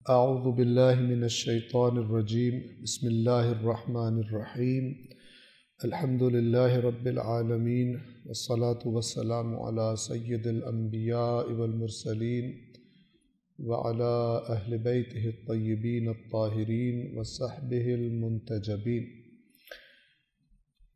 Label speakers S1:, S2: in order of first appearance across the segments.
S1: أعوذ بالله من الشيطان الرجيم بسم الله الرحمن الرحيم الحمد لله رب العالمين والصلاة والسلام على سيد الأنبياء والمرسلين وعلى أهل بيته الطيبين الطاهرين وصحبه المنتجبين।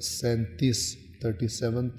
S1: 37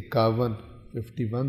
S1: 51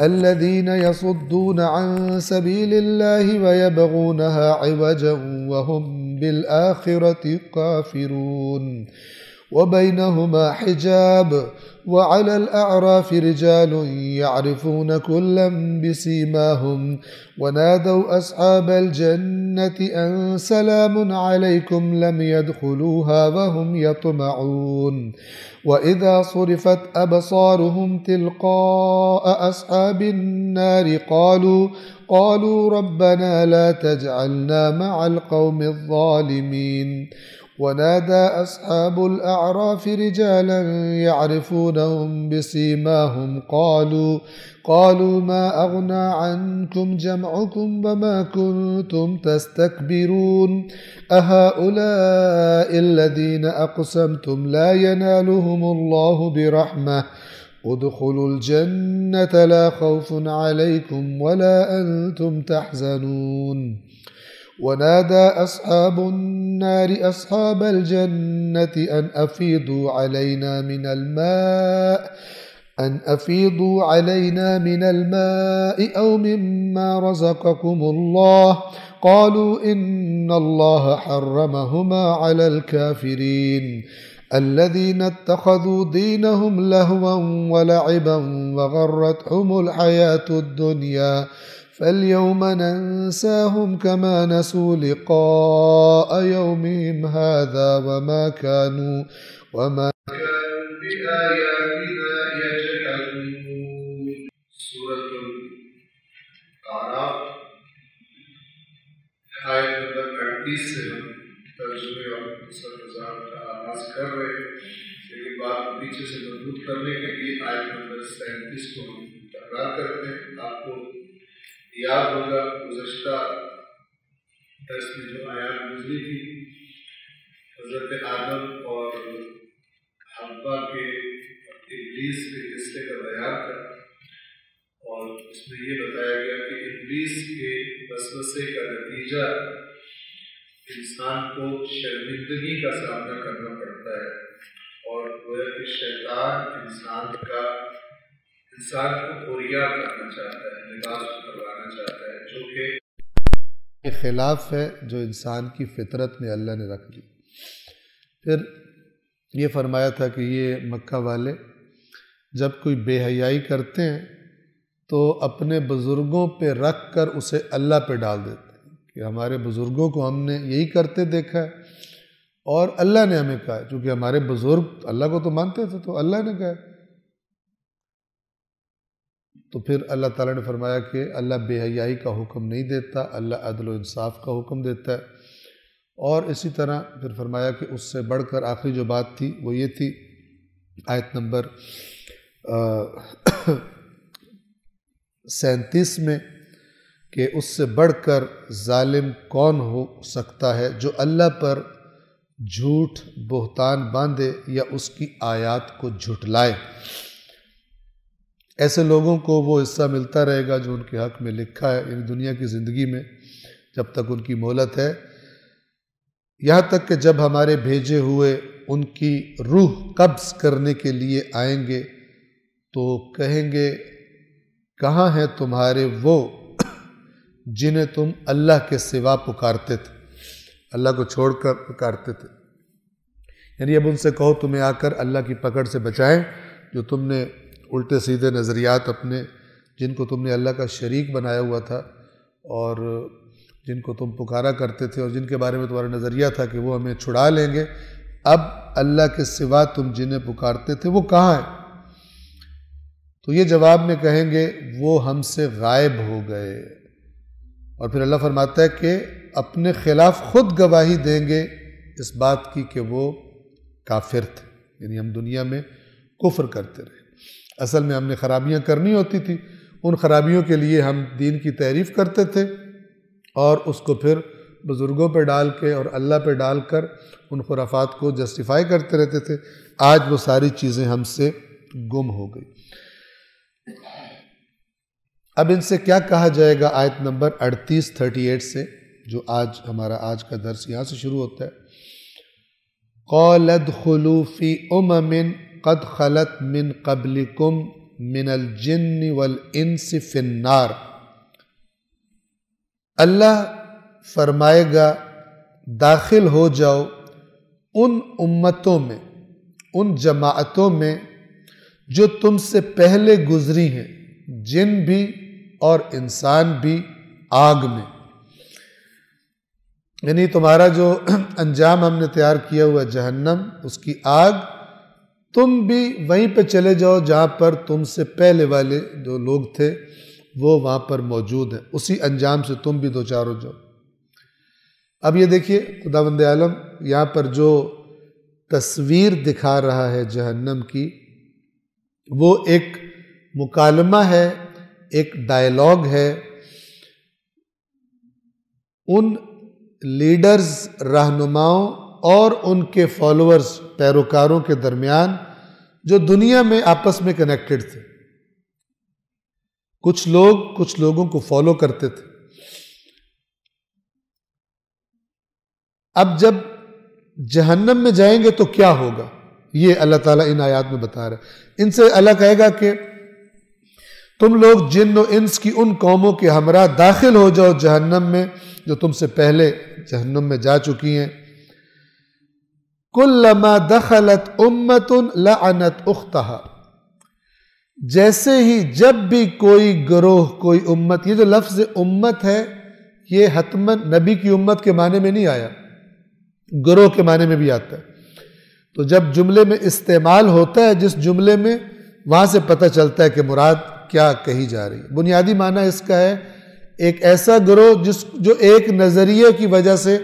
S1: الذين يصدون عن سبيل الله ويبغونها عوجا وهم بالآخرة كافرون وبينهما حجاب وعلى الأعراف رجال يعرفون كلا بسيماهم ونادوا أصحاب الجنة أن سلام عليكم لم يدخلوها وهم يطمعون وإذا صرفت أبصارهم تلقاء أصحاب النار قالوا ربنا لا تجعلنا مع القوم الظالمين ونادى أصحاب الأعراف رجالا يعرفونهم بسيماهم قالوا ما أغنى عنكم جمعكم وما كنتم تستكبرون أهؤلاء الذين أقسمتم لا ينالهم الله برحمة ادخلوا الجنة لا خوف عليكم ولا أنتم تحزنون ونادى أصحاب النار أصحاب الجنة أن أفيضوا علينا من الماء أو مما رزقكم الله قالوا إن الله حرمهما على الكافرين الذين اتخذوا دينهم لهوا ولعبا وغرتهم الحياة الدنيا فاليوم ننساهم كما نسوا لقاء يومهم هذا وما كانوا بآياتنا يجحدون۔ سورۃ الاعراف آیت نمبر 38 سے ہم ترجمے اور مختصر وضاحت کا آغاز کر رہے ہیں، لیکن بات پیچھے سے مضبوط کرنے کے لیے آیت نمبر 37 کو ہم تکرار کرتے ہیں۔ آپ کو یاد ہوگا گزشتہ درس میں جو آیات گزری تھی حضرت آدم اور حوا کے ابلیس کے قصے کا بیان تھا، اور اس میں یہ بتایا گیا کہ ابلیس کے وسوسے کا نتیجہ انسان کو شرمندگی کا سامنا کرنا پڑتا ہے، اور گویا کہ شیطان انسان کو پوریا کرنا چاہتا ہے، لباس کروانا چاہتا ہے، جو کہ خلاف ہے جو انسان کی فطرت میں اللہ نے رکھ دی۔ پھر یہ فرمایا تھا کہ یہ مکہ والے جب کوئی بے حیائی کرتے ہیں تو اپنے بزرگوں پہ رکھ کر اسے اللہ پہ ڈال دیتے ہیں کہ ہمارے بزرگوں کو ہم نے یہی کرتے دیکھا ہے اور اللہ نے ہمیں کہا ہے، چونکہ ہمارے بزرگ اللہ کو تو مانتے تھے تو اللہ نے کہا ہے۔ تو پھر اللہ تعالیٰ نے فرمایا کہ اللہ بے حیائی کا حکم نہیں دیتا، اللہ عدل و انصاف کا حکم دیتا ہے۔ اور اسی طرح پھر فرمایا کہ اس سے بڑھ کر آخری جو بات تھی وہ یہ تھی آیت نمبر 37 میں کہ اس سے بڑھ کر ظالم کون ہو سکتا ہے جو اللہ پر جھوٹ بہتان باندھے یا اس کی آیات کو جھٹلائے۔ ایسے لوگوں کو وہ حصہ ملتا رہے گا جو ان کے حق میں لکھا ہے، یعنی دنیا کی زندگی میں جب تک ان کی مہلت ہے، یہاں تک کہ جب ہمارے بھیجے ہوئے ان کی روح قبض کرنے کے لیے آئیں گے تو کہیں گے کہاں ہیں تمہارے وہ جنہیں تم اللہ کے سوا پکارتے تھے، اللہ کو چھوڑ کر پکارتے تھے۔ یعنی اب ان سے کہو تمہیں آ کر اللہ کی پکڑ سے بچائیں، جو تم نے الٹے سیدھے نظریات اپنے، جن کو تم نے اللہ کا شریک بنایا ہوا تھا اور جن کو تم پکارا کرتے تھے اور جن کے بارے میں تمہارا نظریہ تھا کہ وہ ہمیں چھڑا لیں گے، اب اللہ کے سوا تم جنہیں پکارتے تھے وہ کہاں ہیں؟ تو یہ جواب میں کہیں گے وہ ہم سے غائب ہو گئے۔ اور پھر اللہ فرماتا ہے کہ اپنے خلاف خود گواہی دیں گے اس بات کی کہ وہ کافر تھے، یعنی ہم دنیا میں کفر کرتے رہے، اصل میں ہم نے خرابیاں کرنی ہوتی تھی، ان خرابیوں کے لیے ہم دین کی تعریف کرتے تھے اور اس کو پھر بزرگوں پہ ڈال کے اور اللہ پہ ڈال کر ان خرافات کو جسٹیفائی کرتے رہتے تھے۔ آج وہ ساری چیزیں ہم سے گم ہو گئی۔ اب ان سے کیا کہا جائے گا آیت نمبر 38 سے، جو آج ہمارا آج کا درس یہاں سے شروع ہوتا ہے۔ قَالَ ادْخُلُوا فِي أُمَمٍ قَدْ خَلَتْ مِنْ قَبْلِكُمْ مِنَ الْجِنِّ وَالْإِنسِ فِي النَّارِ۔ اللہ فرمائے گا داخل ہو جاؤ ان امتوں میں، ان جماعتوں میں جو تم سے پہلے گزری ہیں، جن بھی اور انسان بھی آگ میں، یعنی تمہارا جو انجام ہم نے تیار کیا ہوا جہنم، اس کی آگ، تم بھی وہیں پہ چلے جاؤ جہاں پر تم سے پہلے والے جو لوگ تھے وہ وہاں پر موجود ہیں، اسی انجام سے تم بھی دوچار ہو جاؤ۔ اب یہ دیکھیے خداوند عالم یہاں پر جو تصویر دکھا رہا ہے جہنم کی، وہ ایک مکالمہ ہے، ایک ڈائیلاگ ہے ان لیڈرز، رہنماؤں اور ان کے فالوورز، پیروکاروں کے درمیان جو دنیا میں آپس میں کنیکٹڈ تھے۔ کچھ لوگ کچھ لوگوں کو فالو کرتے تھے۔ اب جب جہنم میں جائیں گے تو کیا ہوگا، یہ اللہ تعالیٰ ان آیات میں بتا رہا ہے۔ ان سے اللہ کہے گا کہ تم لوگ جن و انس کی ان قوموں کے ہمراہ داخل ہو جاؤ جہنم میں جو تم سے پہلے جہنم میں جا چکی ہیں۔ کلما دخلت امۃ لعنت اختہا، جیسے ہی جب بھی کوئی گروہ کوئی امت، یہ جو لفظ امت ہے یہ حتماً نبی کی امت کے معنی میں نہیں آیا، گروہ کے معنی میں بھی آتا ہے. تو جب جملے میں استعمال ہوتا ہے جس جملے میں، وہاں سے پتہ چلتا ہے کہ مراد کیا کہی جا رہی ہے. بنیادی معنی اس کا ہے ایک ایسا گروہ جو ایک نظریے کی وجہ سے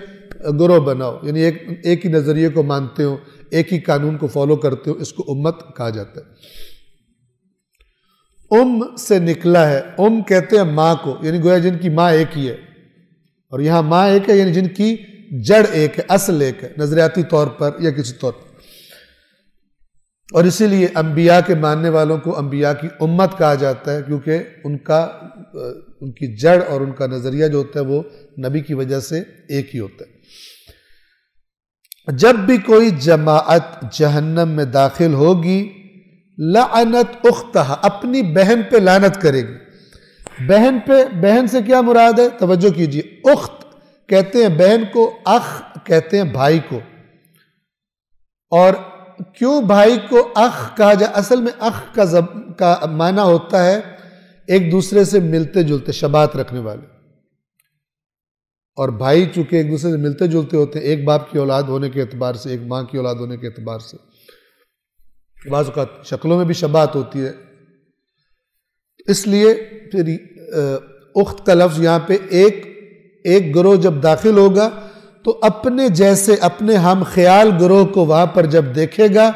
S1: گروہ بنا ہو، یعنی ایک ہی نظریے کو مانتے ہو، ایک ہی قانون کو فالو کرتے ہو، اس کو امت کہا جاتا ہے. سے نکلا ہے، کہتے ہیں ماں کو، یعنی گویا جن کی ماں ایک ہی ہے، اور یہاں ماں ایک ہے یعنی جن کی جڑ ایک ہے، اصل ایک ہے، نظریاتی طور پر یا کسی طور پر. اور اسی لیے انبیاء کے ماننے والوں کو انبیاء کی امت کہا جاتا ہے، کیونکہ ان کی جڑ اور ان کا نظریہ جو ہوتا ہے وہ نبی کی وجہ سے ایک ہی ہوتا ہے. جب بھی کوئی جماعت جہنم میں داخل ہوگی، لعنت اختہا، اپنی بہن پہ لعنت کرے گی. بہن سے کیا مراد ہے؟ توجہ کیجیے. اخت کہتے ہیں بہن کو، اخ کہتے ہیں بھائی کو. اور کیوں بھائی کو اخ کہا جائے؟ اصل میں اخ کا معنی ہوتا ہے ایک دوسرے سے ملتے جلتے، شباہت رکھنے والے. اور بھائی چونکہ ایک دوسرے سے ملتے جلتے ہوتے ہیں، ایک باپ کی اولاد ہونے کے اعتبار سے، ایک ماں کی اولاد ہونے کے اعتبار سے، بعض اوقات شکلوں میں بھی شباہت ہوتی ہے. اس لیے پھر اخت کا لفظ یہاں پہ ایک گروہ جب داخل ہوگا تو اپنے جیسے، اپنے ہم خیال گروہ کو وہاں پر جب دیکھے گا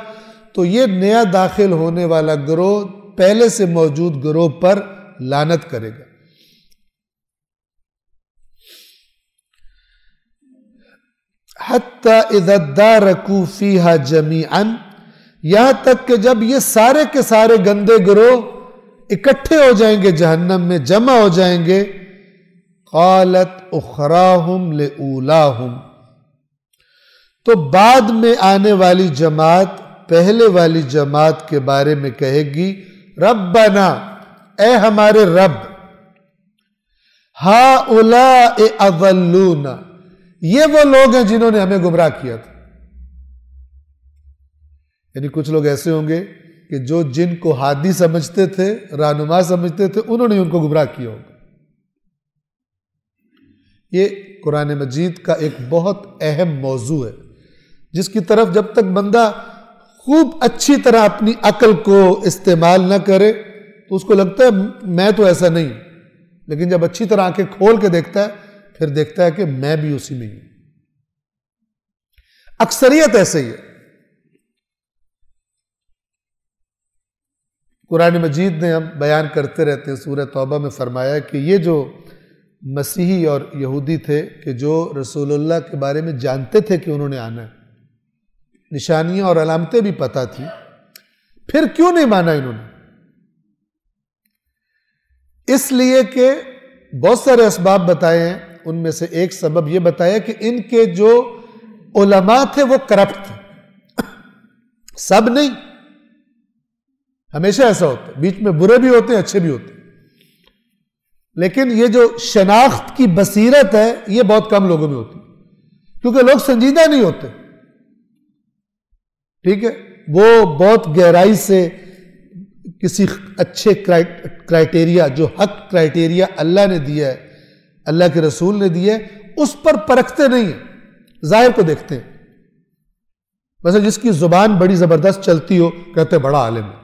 S1: تو یہ نیا داخل ہونے والا گروہ پہلے سے موجود گروہ پر لعنت کرے گا. حتی اذا ادارکوا فیہا جمیعا، یہاں تک کہ جب یہ سارے کے سارے گندے گروہ اکٹھے ہو جائیں گے جہنم میں، جمع ہو جائیں گے، قالت اخراہم لأولاہم، تو بعد میں آنے والی جماعت پہلے والی جماعت کے بارے میں کہے گی، ربنا، اے ہمارے رب، ہؤلاء اضلونا، یہ وہ لوگ ہیں جنہوں نے ہمیں گمراہ کیا تھا. یعنی کچھ لوگ ایسے ہوں گے کہ جو جن کو ہادی سمجھتے تھے، رہنما سمجھتے تھے، انہوں نے ان کو گمراہ کیا ہوگا. یہ قرآن مجید کا ایک بہت اہم موضوع ہے جس کی طرف جب تک بندہ خوب اچھی طرح اپنی عقل کو استعمال نہ کرے تو اس کو لگتا ہے میں تو ایسا نہیں، لیکن جب اچھی طرح آنکھیں کھول کے دیکھتا ہے پھر دیکھتا ہے کہ میں بھی اسی میں ہوں. اکثریت ایسے ہی ہے. قرآن مجید نے ہم بیان کرتے رہتے ہیں، سورہ توبہ میں فرمایا کہ یہ جو مسیحی اور یہودی تھے کہ جو رسول اللہ کے بارے میں جانتے تھے کہ انہوں نے آنا ہے، نشانیاں اور علامتیں بھی پتہ تھی، پھر کیوں نہیں مانا انہوں نے؟ اس لیے کہ بہت سارے اسباب بتائے ہیں، ان میں سے ایک سبب یہ بتایا کہ ان کے جو علماء تھے وہ کرپٹ تھے. سب نہیں، ہمیشہ ایسا ہوتا ہے، بیچ میں برے بھی ہوتے ہیں، اچھے بھی ہوتے ہیں، لیکن یہ جو شناخت کی بصیرت ہے یہ بہت کم لوگوں میں ہوتی ہے، کیونکہ لوگ سنجیدہ نہیں ہوتے. ٹھیک ہے، وہ بہت گہرائی سے کسی اچھے کرائٹیریا، جو حق کرائٹیریا اللہ نے دیا ہے، اللہ کے رسول نے دیا ہے، اس پر پرکھتے نہیں ہیں، ظاہر کو دیکھتے ہیں. مثلا جس کی زبان بڑی زبردست چلتی ہو کہتے ہیں بڑا عالم ہے،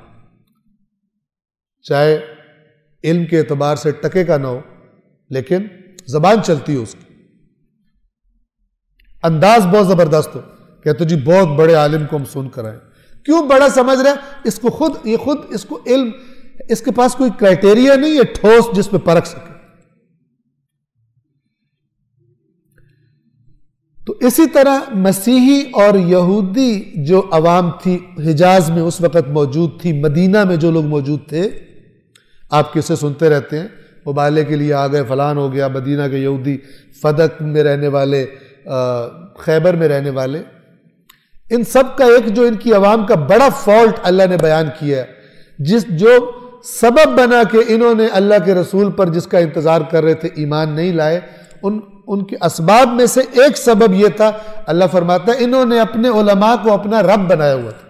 S1: چاہے علم کے اعتبار سے ٹکے کا نہ ہو لیکن زبان چلتی ہو، اس کی انداز بہت زبردست ہو، کہتے جی بہت بڑے عالم کو ہم سن کر آئے. کیوں بڑا سمجھ رہے ہیں؟ اس کو علم، اس کے پاس کوئی کرائٹیریا نہیں ہے ٹھوس جس پہ پرکھ سکے. تو اسی طرح مسیحی اور یہودی جو عوام تھی حجاز میں اس وقت موجود تھی، مدینہ میں جو لوگ موجود تھے، آپ کسے سنتے رہتے ہیں، مبالغے کے لیے آ گئے، فلان ہو گیا، مدینہ کے یہودی، فدق میں رہنے والے، خیبر میں رہنے والے، ان سب کا ایک جو ان کی عوام کا بڑا فالٹ اللہ نے بیان کیا ہے، جو سبب بنا کہ انہوں نے اللہ کے رسول پر جس کا انتظار کر رہے تھے ایمان نہیں لائے، ان کے اسباب میں سے ایک سبب یہ تھا، اللہ فرماتا ہے انہوں نے اپنے علماء کو اپنا رب بنایا ہوا تھا.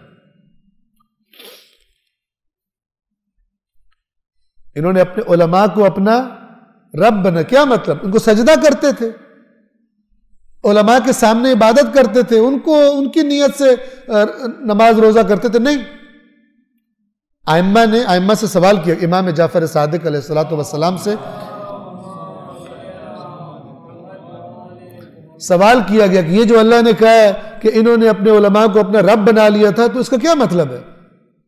S1: انہوں نے اپنے علماء کو اپنا رب بنا. کیا مطلب؟ ان کو سجدہ کرتے تھے, علماء کے سامنے عبادت کرتے تھے, ان کی نیت سے نماز روزہ کرتے تھے؟ نہیں. ائمہ سے سوال کیا, امام جعفر صادق علیہ الصلوۃ والسلام سے سوال کیا گیا کہ یہ جو اللہ نے کہا ہے کہ انہوں نے اپنے علماء کو اپنا رب بنا لیا تھا, تو اس کا کیا مطلب ہے؟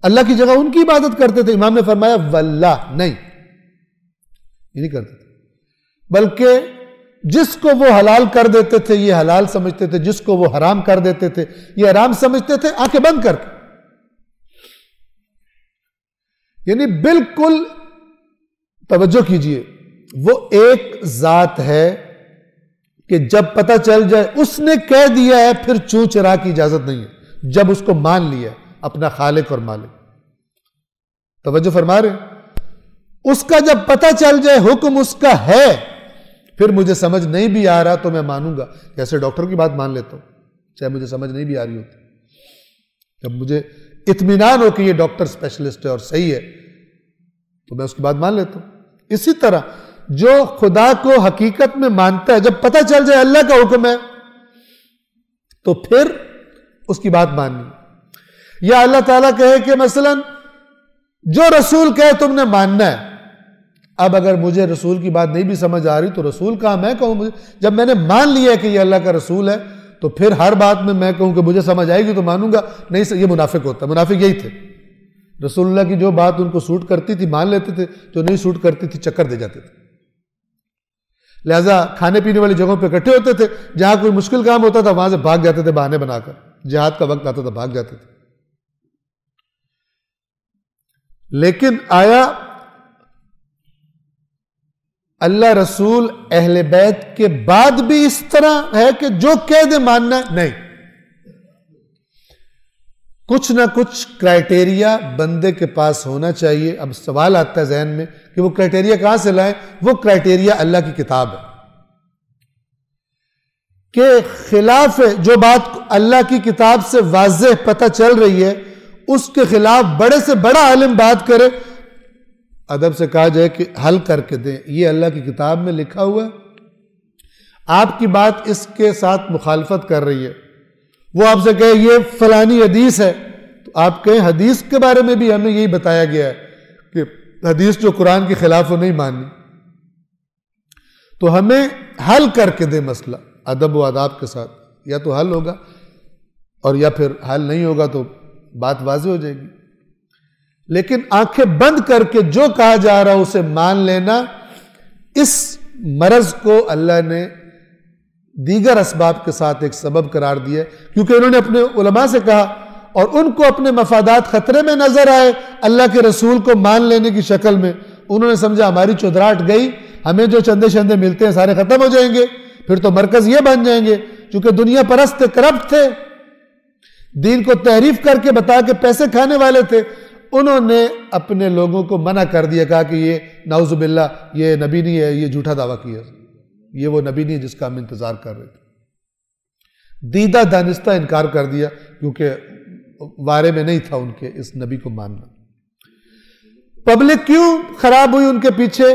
S1: اللہ کی جگہ ان کی عبادت کرتے تھے. امام نے فرمایا واللہ نہیں, یہ نہیں کرتے تھے, بلکہ جس کو وہ حلال کر دیتے تھے یہ حلال سمجھتے تھے, جس کو وہ حرام کر دیتے تھے یہ حرام سمجھتے تھے, آنکھیں بند کر کے. یعنی بالکل توجہ کیجئے, وہ ایک ذات ہے کہ جب پتہ چل جائے اس نے کہہ دیا ہے, پھر چوں چرا کی اجازت نہیں ہے. جب اس کو مان لیا اپنا خالق اور مالک, توجہ فرما رہے, اس کا جب پتہ چل جائے حکم اس کا ہے, پھر مجھے سمجھ نہیں بھی آ رہا تو میں مانوں گا. جیسے ڈاکٹر کی بات مان لیتا ہوں, چاہے مجھے سمجھ نہیں بھی آ رہی ہوتی, جب مجھے اطمینان ہو کہ یہ ڈاکٹر اسپیشلسٹ ہے اور صحیح ہے تو میں اس کی بات مان لیتا ہوں. اسی طرح جو خدا کو حقیقت میں مانتا ہے, جب پتہ چل جائے اللہ کا حکم ہے تو پھر اس کی بات ماننی. یا اللہ تعالیٰ کہے کہ مثلا جو رسول کہے تم نے ماننا ہے. اب اگر مجھے رسول کی بات نہیں بھی سمجھ آ رہی تو رسول کہاں میں کہوں, مجھے جب میں نے مان لیا کہ یہ اللہ کا رسول ہے تو پھر ہر بات میں کہوں کہ مجھے سمجھ آئے گی تو مانوں گا. نہیں, یہ منافق ہوتا ہے. منافق یہی تھے, رسول اللہ کی جو بات ان کو سوٹ کرتی تھی مان لیتے تھے, جو نہیں سوٹ کرتی تھی چکر دے جاتے تھے. لہذا کھانے پینے والی جگہوں پہ اکٹھے ہوتے تھے, جہاں کوئی مشکل کام ہوتا تھا وہاں سے بھاگ جاتے تھے بہانے بنا کر, جہاد کا وقت آتا تھا بھاگ جاتے تھے. لیکن آیا اللہ رسول اہل بیت کے بعد بھی اس طرح ہے کہ جو کہہ دے ماننا ہے؟ نہیں. کچھ نہ کچھ کرائٹیریا بندے کے پاس ہونا چاہیے. اب سوال آتا ہے ذہن میں کہ وہ کرائٹیریا کہاں سے لائیں؟ وہ کرائٹیریا اللہ کی کتاب ہے کہ خلاف جو بات اللہ کی کتاب سے واضح پتہ چل رہی ہے اس کے خلاف بڑے سے بڑا عالم بات کرے, ادب سے کہا جائے کہ حل کر کے دیں, یہ اللہ کی کتاب میں لکھا ہوا ہے, آپ کی بات اس کے ساتھ مخالفت کر رہی ہے. وہ آپ سے کہے یہ فلانی حدیث ہے, تو آپ کہیں حدیث کے بارے میں بھی ہمیں یہی بتایا گیا ہے کہ حدیث جو قرآن کے خلاف ہو نہیں ماننی. تو ہمیں حل کر کے دے مسئلہ ادب و آداب کے ساتھ, یا تو حل ہوگا اور یا پھر حل نہیں ہوگا تو بات واضح ہو جائے گی. لیکن آنکھیں بند کر کے جو کہا جا رہا اسے مان لینا, اس مرض کو اللہ نے دیگر اسباب کے ساتھ ایک سبب قرار دیا, کیونکہ انہوں نے اپنے علماء سے کہا اور ان کو اپنے مفادات خطرے میں نظر آئے اللہ کے رسول کو مان لینے کی شکل میں. انہوں نے سمجھا ہماری چودراہٹ گئی, ہمیں جو چندے شندے ملتے ہیں سارے ختم ہو جائیں گے, پھر تو مرکز یہ بن جائیں گے. چونکہ دنیا پرست تھے, کرپٹ تھے, دین کو تحریف کر کے بتا کے پیسے کھانے والے تھے, انہوں نے اپنے لوگوں کو منع کر دیا, کہا کہ یہ نعوذ باللہ یہ نبی نہیں ہے, یہ جھوٹا دعویٰ کیا, یہ وہ نبی نہیں جس کا ہم انتظار کر رہے تھے. دیدہ دانستہ انکار کر دیا, کیونکہ وارے میں نہیں تھا ان کے اس نبی کو ماننا. پبلک کیوں خراب ہوئی ان کے پیچھے؟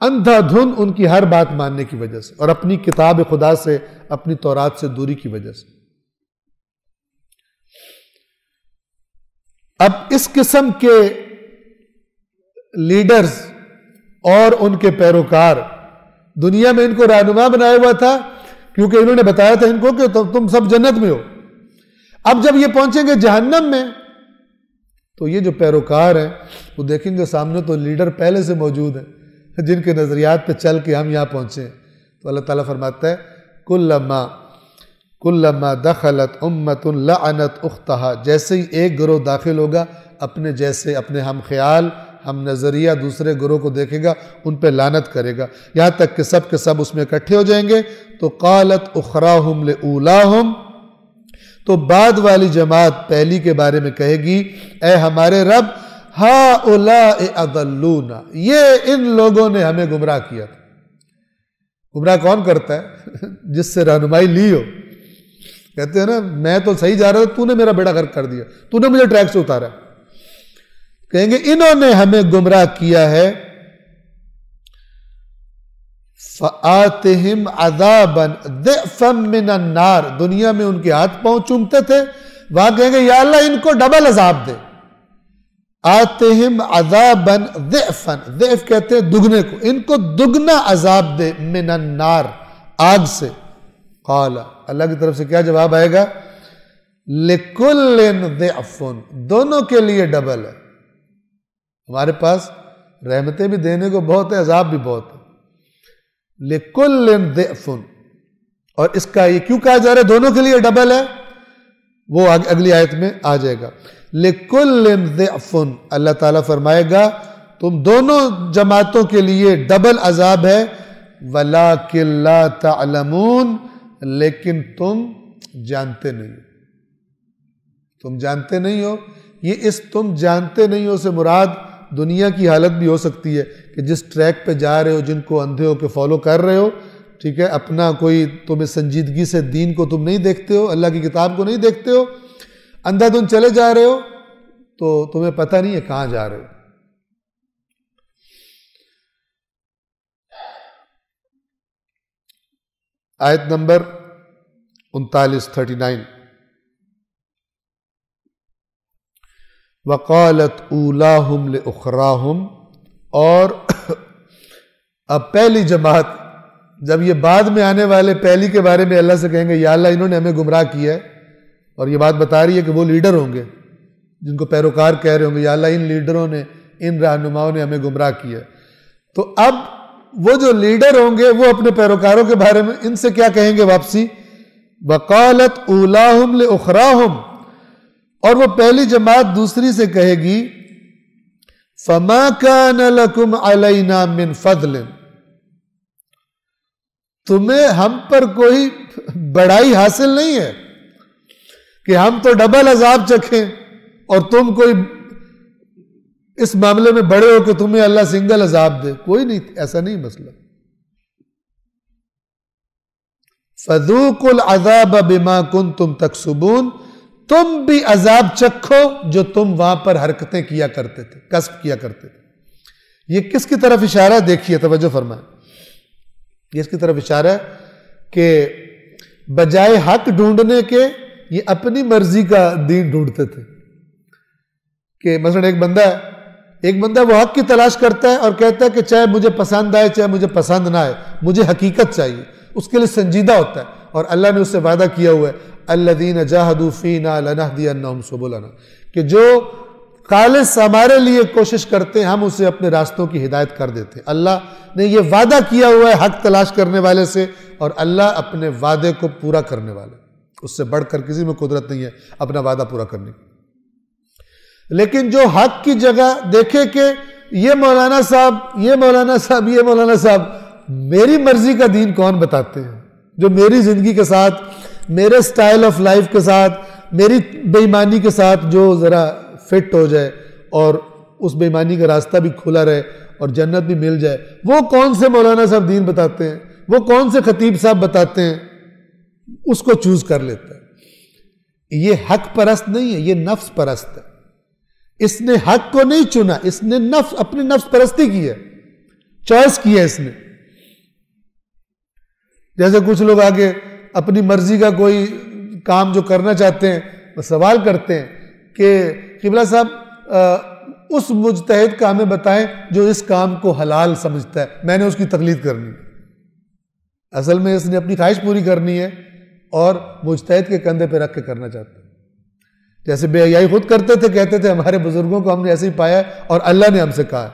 S1: اندھا دھن ان کی ہر بات ماننے کی وجہ سے, اور اپنی کتاب خدا سے, اپنی تورات سے دوری کی وجہ سے. اب اس قسم کے لیڈرز اور ان کے پیروکار دنیا میں ان کو رہنما بنایا ہوا تھا, کیونکہ انہوں نے بتایا تھا ان کو کہ تم سب جنت میں ہو. اب جب یہ پہنچیں گے جہنم میں تو یہ جو پیروکار ہیں وہ دیکھیں گے سامنے تو لیڈر پہلے سے موجود ہیں جن کے نظریات پہ چل کے ہم یہاں پہنچے. تو اللہ تعالیٰ فرماتا ہے کلما دخلت امت لعنت اختہا, جیسے ہی ایک گروہ داخل ہوگا اپنے جیسے اپنے ہم خیال ہم نظریہ دوسرے گروہ کو دیکھے گا, ان پہ لعنت کرے گا, یہاں تک کہ سب کے سب اس میں اکٹھے ہو جائیں گے. تو قالت اخراہم لأولاہم, تو بعد والی جماعت پہلی کے بارے میں کہے گی اے ہمارے رب ہؤلاء اضلونا, یہ ان لوگوں نے ہمیں گمراہ کیا تھا. گمراہ کون کرتا ہے؟ جس سے رہنمائی لی ہو. کہتے ہیں نا میں تو صحیح جا رہا ہوں, تو نے میرا بیڑا غرق کر دیا, تو نے مجھے ٹریک سے اتارا. کہیں گے انہوں نے ہمیں گمراہ کیا ہے. فآتہم عذابا ضعفا من النار، دنیا میں ان کے ہاتھ پاؤں چومتے تھے، وہاں کہیں گے یا اللہ ان کو ڈبل عذاب دے. آتہم عذابا ضعفا، ضعف کہتے ہیں دگنے کو، ان کو دگنا عذاب دے، من النار، آگ سے. قال، اللہ کی طرف سے کیا جواب آئے گا؟ لکل ضعف، دونوں کے لیے ڈبل ہے. ہمارے پاس رحمتیں بھی دینے کو بہت ہے، عذاب بھی بہت ہے. لکل ضعف، اور اس کا یہ کیوں کہا جا رہا ہے دونوں کے لیے ڈبل ہے، وہ اگلی آیت میں آ جائے گا. لکل ضعف، اللہ تعالیٰ فرمائے گا تم دونوں جماعتوں کے لیے ڈبل عذاب ہے. وَلَٰكِن لَا تَعْلَمُونَ، لیکن تم جانتے نہیں ہو. تم جانتے نہیں ہو، یہ اس تم جانتے نہیں ہو سے مراد دنیا کی حالت بھی ہو سکتی ہے کہ جس ٹریک پہ جا رہے ہو، جن کو اندھے ہو کے فالو کر رہے ہو، ٹھیک ہے، اپنا کوئی تمہیں سنجیدگی سے دین کو تم نہیں دیکھتے ہو، اللہ کی کتاب کو نہیں دیکھتے ہو، اندھا دھند چلے جا رہے ہو، تو تمہیں پتہ نہیں ہے کہاں جا رہے ہو. آیت نمبر 39 وقالت اولاہم لاخراہم، اور اب پہلی جماعت جب یہ بعد میں آنے والے پہلی کے بارے میں اللہ سے کہیں گے یا اللہ انہوں نے ہمیں گمراہ کیا ہے، اور یہ بات بتا رہی ہے کہ وہ لیڈر ہوں گے جن کو پیروکار کہہ رہے ہوں گے یا اللہ ان لیڈروں نے، ان رہنماؤں نے ہمیں گمراہ کیا ہے. تو اب وہ جو لیڈر ہوں گے وہ اپنے پیروکاروں کے بارے میں ان سے کیا کہیں گے واپسی؟ وقالت اولاہم لاخراہم، اور وہ پہلی جماعت دوسری سے کہے گی فما کان لکم علینا من فضل، تمہیں ہم پر کوئی بڑائی حاصل نہیں ہے کہ ہم تو ڈبل عذاب چکھیں اور تم کوئی اس معاملے میں بڑے ہو کہ تمہیں اللہ سنگل عذاب دے. کوئی نہیں، ایسا نہیں مسئلہ. فذوقوا العذاب بما کنتم تکسبون، تم بھی عذاب چکھو جو تم وہاں پر حرکتیں کیا کرتے تھے، کسب کیا کرتے تھے. یہ کس کی طرف اشارہ ہے؟ دیکھیے، توجہ فرمائیں. یہ اس کی طرف اشارہ ہے کہ بجائے حق ڈھونڈنے کے یہ اپنی مرضی کا دین ڈھونڈتے تھے. کہ مثلا ایک بندہ وہ حق کی تلاش کرتا ہے اور کہتا ہے کہ چاہے مجھے پسند آئے چاہے مجھے پسند نہ آئے، مجھے حقیقت چاہیے. اس کے لیے سنجیدہ ہوتا ہے، اور اللہ نے اس سے وعدہ کیا ہوا ہے الذین جاہدوا فینا لنہدینہم سبلنا، کہ جو خالص ہمارے لیے کوشش کرتے ہیں ہم اسے اپنے راستوں کی ہدایت کر دیتے ہیں. اللہ نے یہ وعدہ کیا ہوا ہے حق تلاش کرنے والے سے، اور اللہ اپنے وعدے کو پورا کرنے والے، اس سے بڑھ کر کسی میں قدرت نہیں ہے اپنا وعدہ پورا کرنے کی. لیکن جو حق کی جگہ دیکھے کہ یہ مولانا صاحب میری مرضی کا دین کون بتاتے ہیں، جو میری زندگی کے ساتھ، میرے سٹائل آف لائف کے ساتھ، میری بے ایمانی کے ساتھ جو ذرا فٹ ہو جائے اور اس بے ایمانی کا راستہ بھی کھلا رہے اور جنت بھی مل جائے، وہ کون سے مولانا صاحب دین بتاتے ہیں، وہ کون سے خطیب صاحب بتاتے ہیں، اس کو چوز کر لیتا ہے. یہ حق پرست نہیں ہے، یہ نفس پرست ہے. اس نے حق کو نہیں چنا، اس نے اپنی نفس پرستی کی ہے، چوائس کی ہے اس نے. جیسے کچھ لوگ آگے اپنی مرضی کا کوئی کام جو کرنا چاہتے ہیں وہ سوال کرتے ہیں کہ قبلہ صاحب اس مجتہد کا ہمیں بتائیں جو اس کام کو حلال سمجھتا ہے، میں نے اس کی تقلید کرنی ہے. اصل میں اس نے اپنی خواہش پوری کرنی ہے اور مجتہد کے کندھے پہ رکھ کے کرنا چاہتا ہے. جیسے بے حیائی خود کرتے تھے، کہتے تھے ہمارے بزرگوں کو ہم نے ایسے ہی پایا ہے اور اللہ نے ہم سے کہا ہے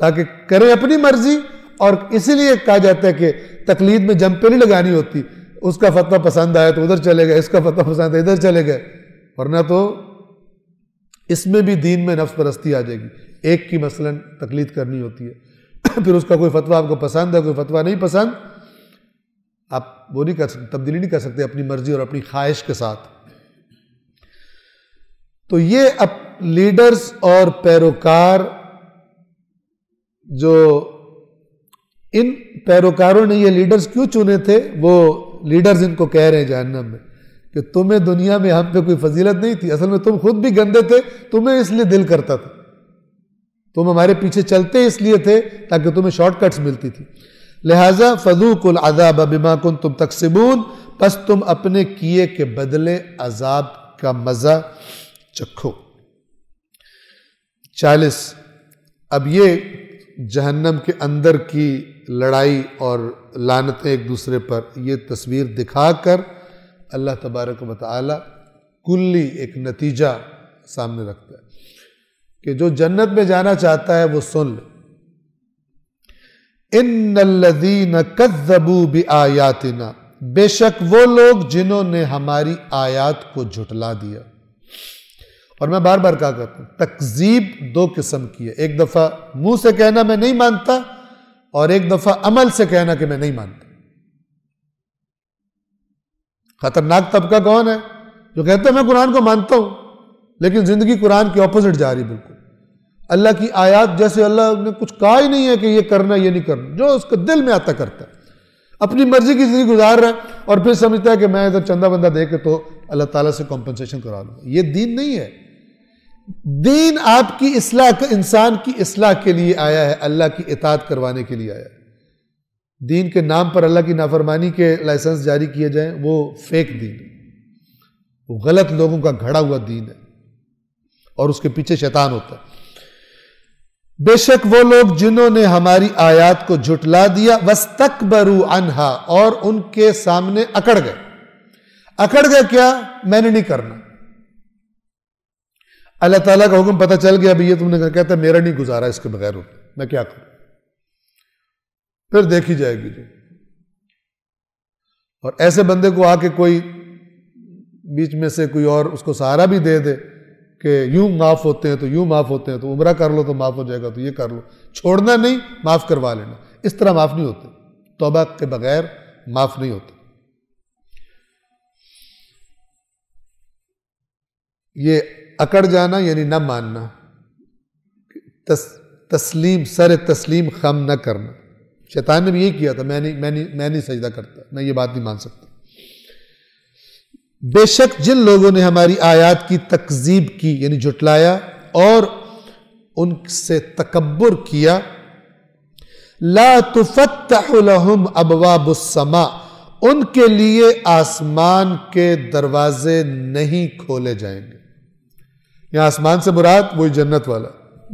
S1: تاکہ کریں اپنی مرضی. اور اسی لیے کہا جاتا ہے کہ تقلید میں جمپیں نہیں لگانی ہوتی، اس کا فتویٰ پسند آیا تو ادھر چلے گئے، اس کا فتویٰ پسند آیا ادھر چلے گئے، ورنہ تو اس میں بھی دین میں نفس پرستی آ جائے گی. ایک کی مثلا تقلید کرنی ہوتی ہے، پھر اس کا کوئی فتویٰ آپ کو پسند ہے، کوئی فتویٰ نہیں پسند، آپ وہ نہیں کر سکتے، تبدیلی نہیں کر سکتے اپنی مرضی اور اپنی خواہش کے ساتھ. تو یہ اب لیڈرز اور پیروکار، جو ان پیروکاروں نے یہ لیڈرز کیوں چنے تھے، وہ لیڈرز ان کو کہہ رہے ہیں جہنم میں کہ تمہیں دنیا میں ہم پہ کوئی فضیلت نہیں تھی، اصل میں تم خود بھی گندے تھے، تمہیں اس لیے دل کرتا تھا، تم ہمارے پیچھے چلتے اس لیے تھے تاکہ تمہیں شارٹ کٹس ملتی تھی، لہٰذا فذوقوا العذاب بما کنتم تکسبون، پس تم اپنے کیے کے بدلے عذاب کا مزہ چکھو۔ 40 اب یہ جہنم کے اندر کی لڑائی اور لعنتیں ایک دوسرے پر، یہ تصویر دکھا کر اللہ تبارک و تعالی کلی ایک نتیجہ سامنے رکھتا ہے کہ جو جنت میں جانا چاہتا ہے وہ سن لے، ان الذین کذبوا بآیاتنا، بے شک وہ لوگ جنہوں نے ہماری آیات کو جھٹلا دیا۔ اور میں بار بار کہا کرتا ہوں تکذیب دو قسم کی ہے، ایک دفعہ منہ سے کہنا میں نہیں مانتا، اور ایک دفعہ عمل سے کہنا کہ میں نہیں مانتا۔ خطرناک طبقہ کون ہے؟ جو کہتا ہے میں قرآن کو مانتا ہوں لیکن زندگی قرآن کے اپوزٹ جا رہی، بالکل اللہ کی آیات جیسے اللہ نے کچھ کہا ہی نہیں ہے کہ یہ کرنا یہ نہیں کرنا، جو اس کے دل میں آتا کرتا ہے، اپنی مرضی کی زندگی گزار رہا ہے اور پھر سمجھتا ہے کہ میں ادھر چندہ بندہ دے کے تو اللہ تعالیٰ سے کمپنسیشن کرا لوں۔ یہ دین نہیں ہے، دین آپ کی اصلاح، انسان کی اصلاح کے لیے آیا ہے، اللہ کی اطاعت کروانے کے لیے آیا ہے۔ دین کے نام پر اللہ کی نافرمانی کے لائسنس جاری کیے جائیں، وہ فیک دین ہے، وہ غلط لوگوں کا گھڑا ہوا دین ہے اور اس کے پیچھے شیطان ہوتا ہے۔ بے شک وہ لوگ جنہوں نے ہماری آیات کو جھٹلا دیا، وَاسْتَكْبَرُوا عَنْهَا، اور ان کے سامنے اکڑ گئے کیا؟ میں نے نہیں کرنا۔ اللہ تعالیٰ کا حکم پتہ چل گیا، ابھی یہ تم نے کہتا ہے میرا نہیں گزارا اس کے بغیر ہوتا، میں کیا کروں؟ پھر دیکھی جائے گی جو۔ اور ایسے بندے کو آ کے کوئی بیچ میں سے کوئی اور اس کو سہارا بھی دے دے کہ یوں معاف ہوتے ہیں تو یوں معاف ہوتے ہیں، تو عمرہ کر لو تو معاف ہو جائے گا، تو یہ کر لو، چھوڑنا نہیں، معاف کروا لینا، اس طرح معاف نہیں ہوتے، توبہ کے بغیر معاف نہیں ہوتے۔ یہ اکڑ جانا یعنی نہ ماننا، تسلیم، سر تسلیم خم نہ کرنا۔ شیطان نے بھی یہ کیا تھا، میں نہیں سجدہ کرتا، میں یہ بات نہیں مان سکتا۔ بے شک جن لوگوں نے ہماری آیات کی تکذیب کی یعنی جھٹلایا اور ان سے تکبر کیا، لا تفتح لهم ابواب السماء، ان کے لیے آسمان کے دروازے نہیں کھولے جائیں گے۔ یہاں آسمان سے مراد وہی جنت والا،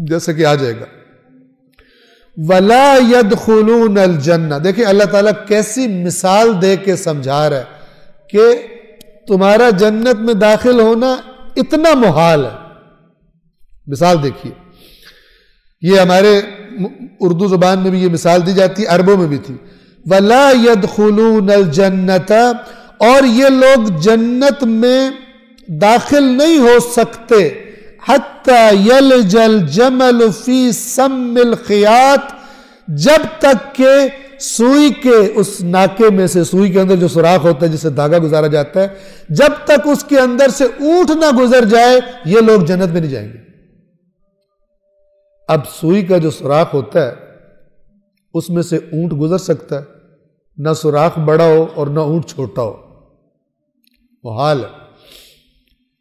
S1: جیسے کہ آ جائے گا۔ وَلَا يَدْخُلُونَ الْجَنَّةَ، دیکھیں اللہ تعالیٰ کیسی مثال دے کے سمجھا رہا ہے کہ تمہارا جنت میں داخل ہونا اتنا محال ہے۔ مثال دیکھیے، یہ ہمارے اردو زبان میں بھی یہ مثال دی جاتی ہے، عربوں میں بھی تھی۔ وَلَا يَدْخُلُونَ الْجَنَّةَ، اور یہ لوگ جنت میں داخل نہیں ہو سکتے، حَتَّى يَلْجَ الْجَمَلُ فِي سَمِّ الْخِيَاطِ، جب تک کہ سوئی کے اس ناکے میں سے، سوئی کے اندر جو سوراخ ہوتا ہے جس سے دھاگا گزارا جاتا ہے، جب تک اس کے اندر سے اونٹ نہ گزر جائے یہ لوگ جنت میں نہیں جائیں گے۔ اب سوئی کا جو سوراخ ہوتا ہے اس میں سے اونٹ گزر سکتا ہے، نہ سوراخ بڑا ہو اور نہ اونٹ چھوٹا ہو، محال ہے۔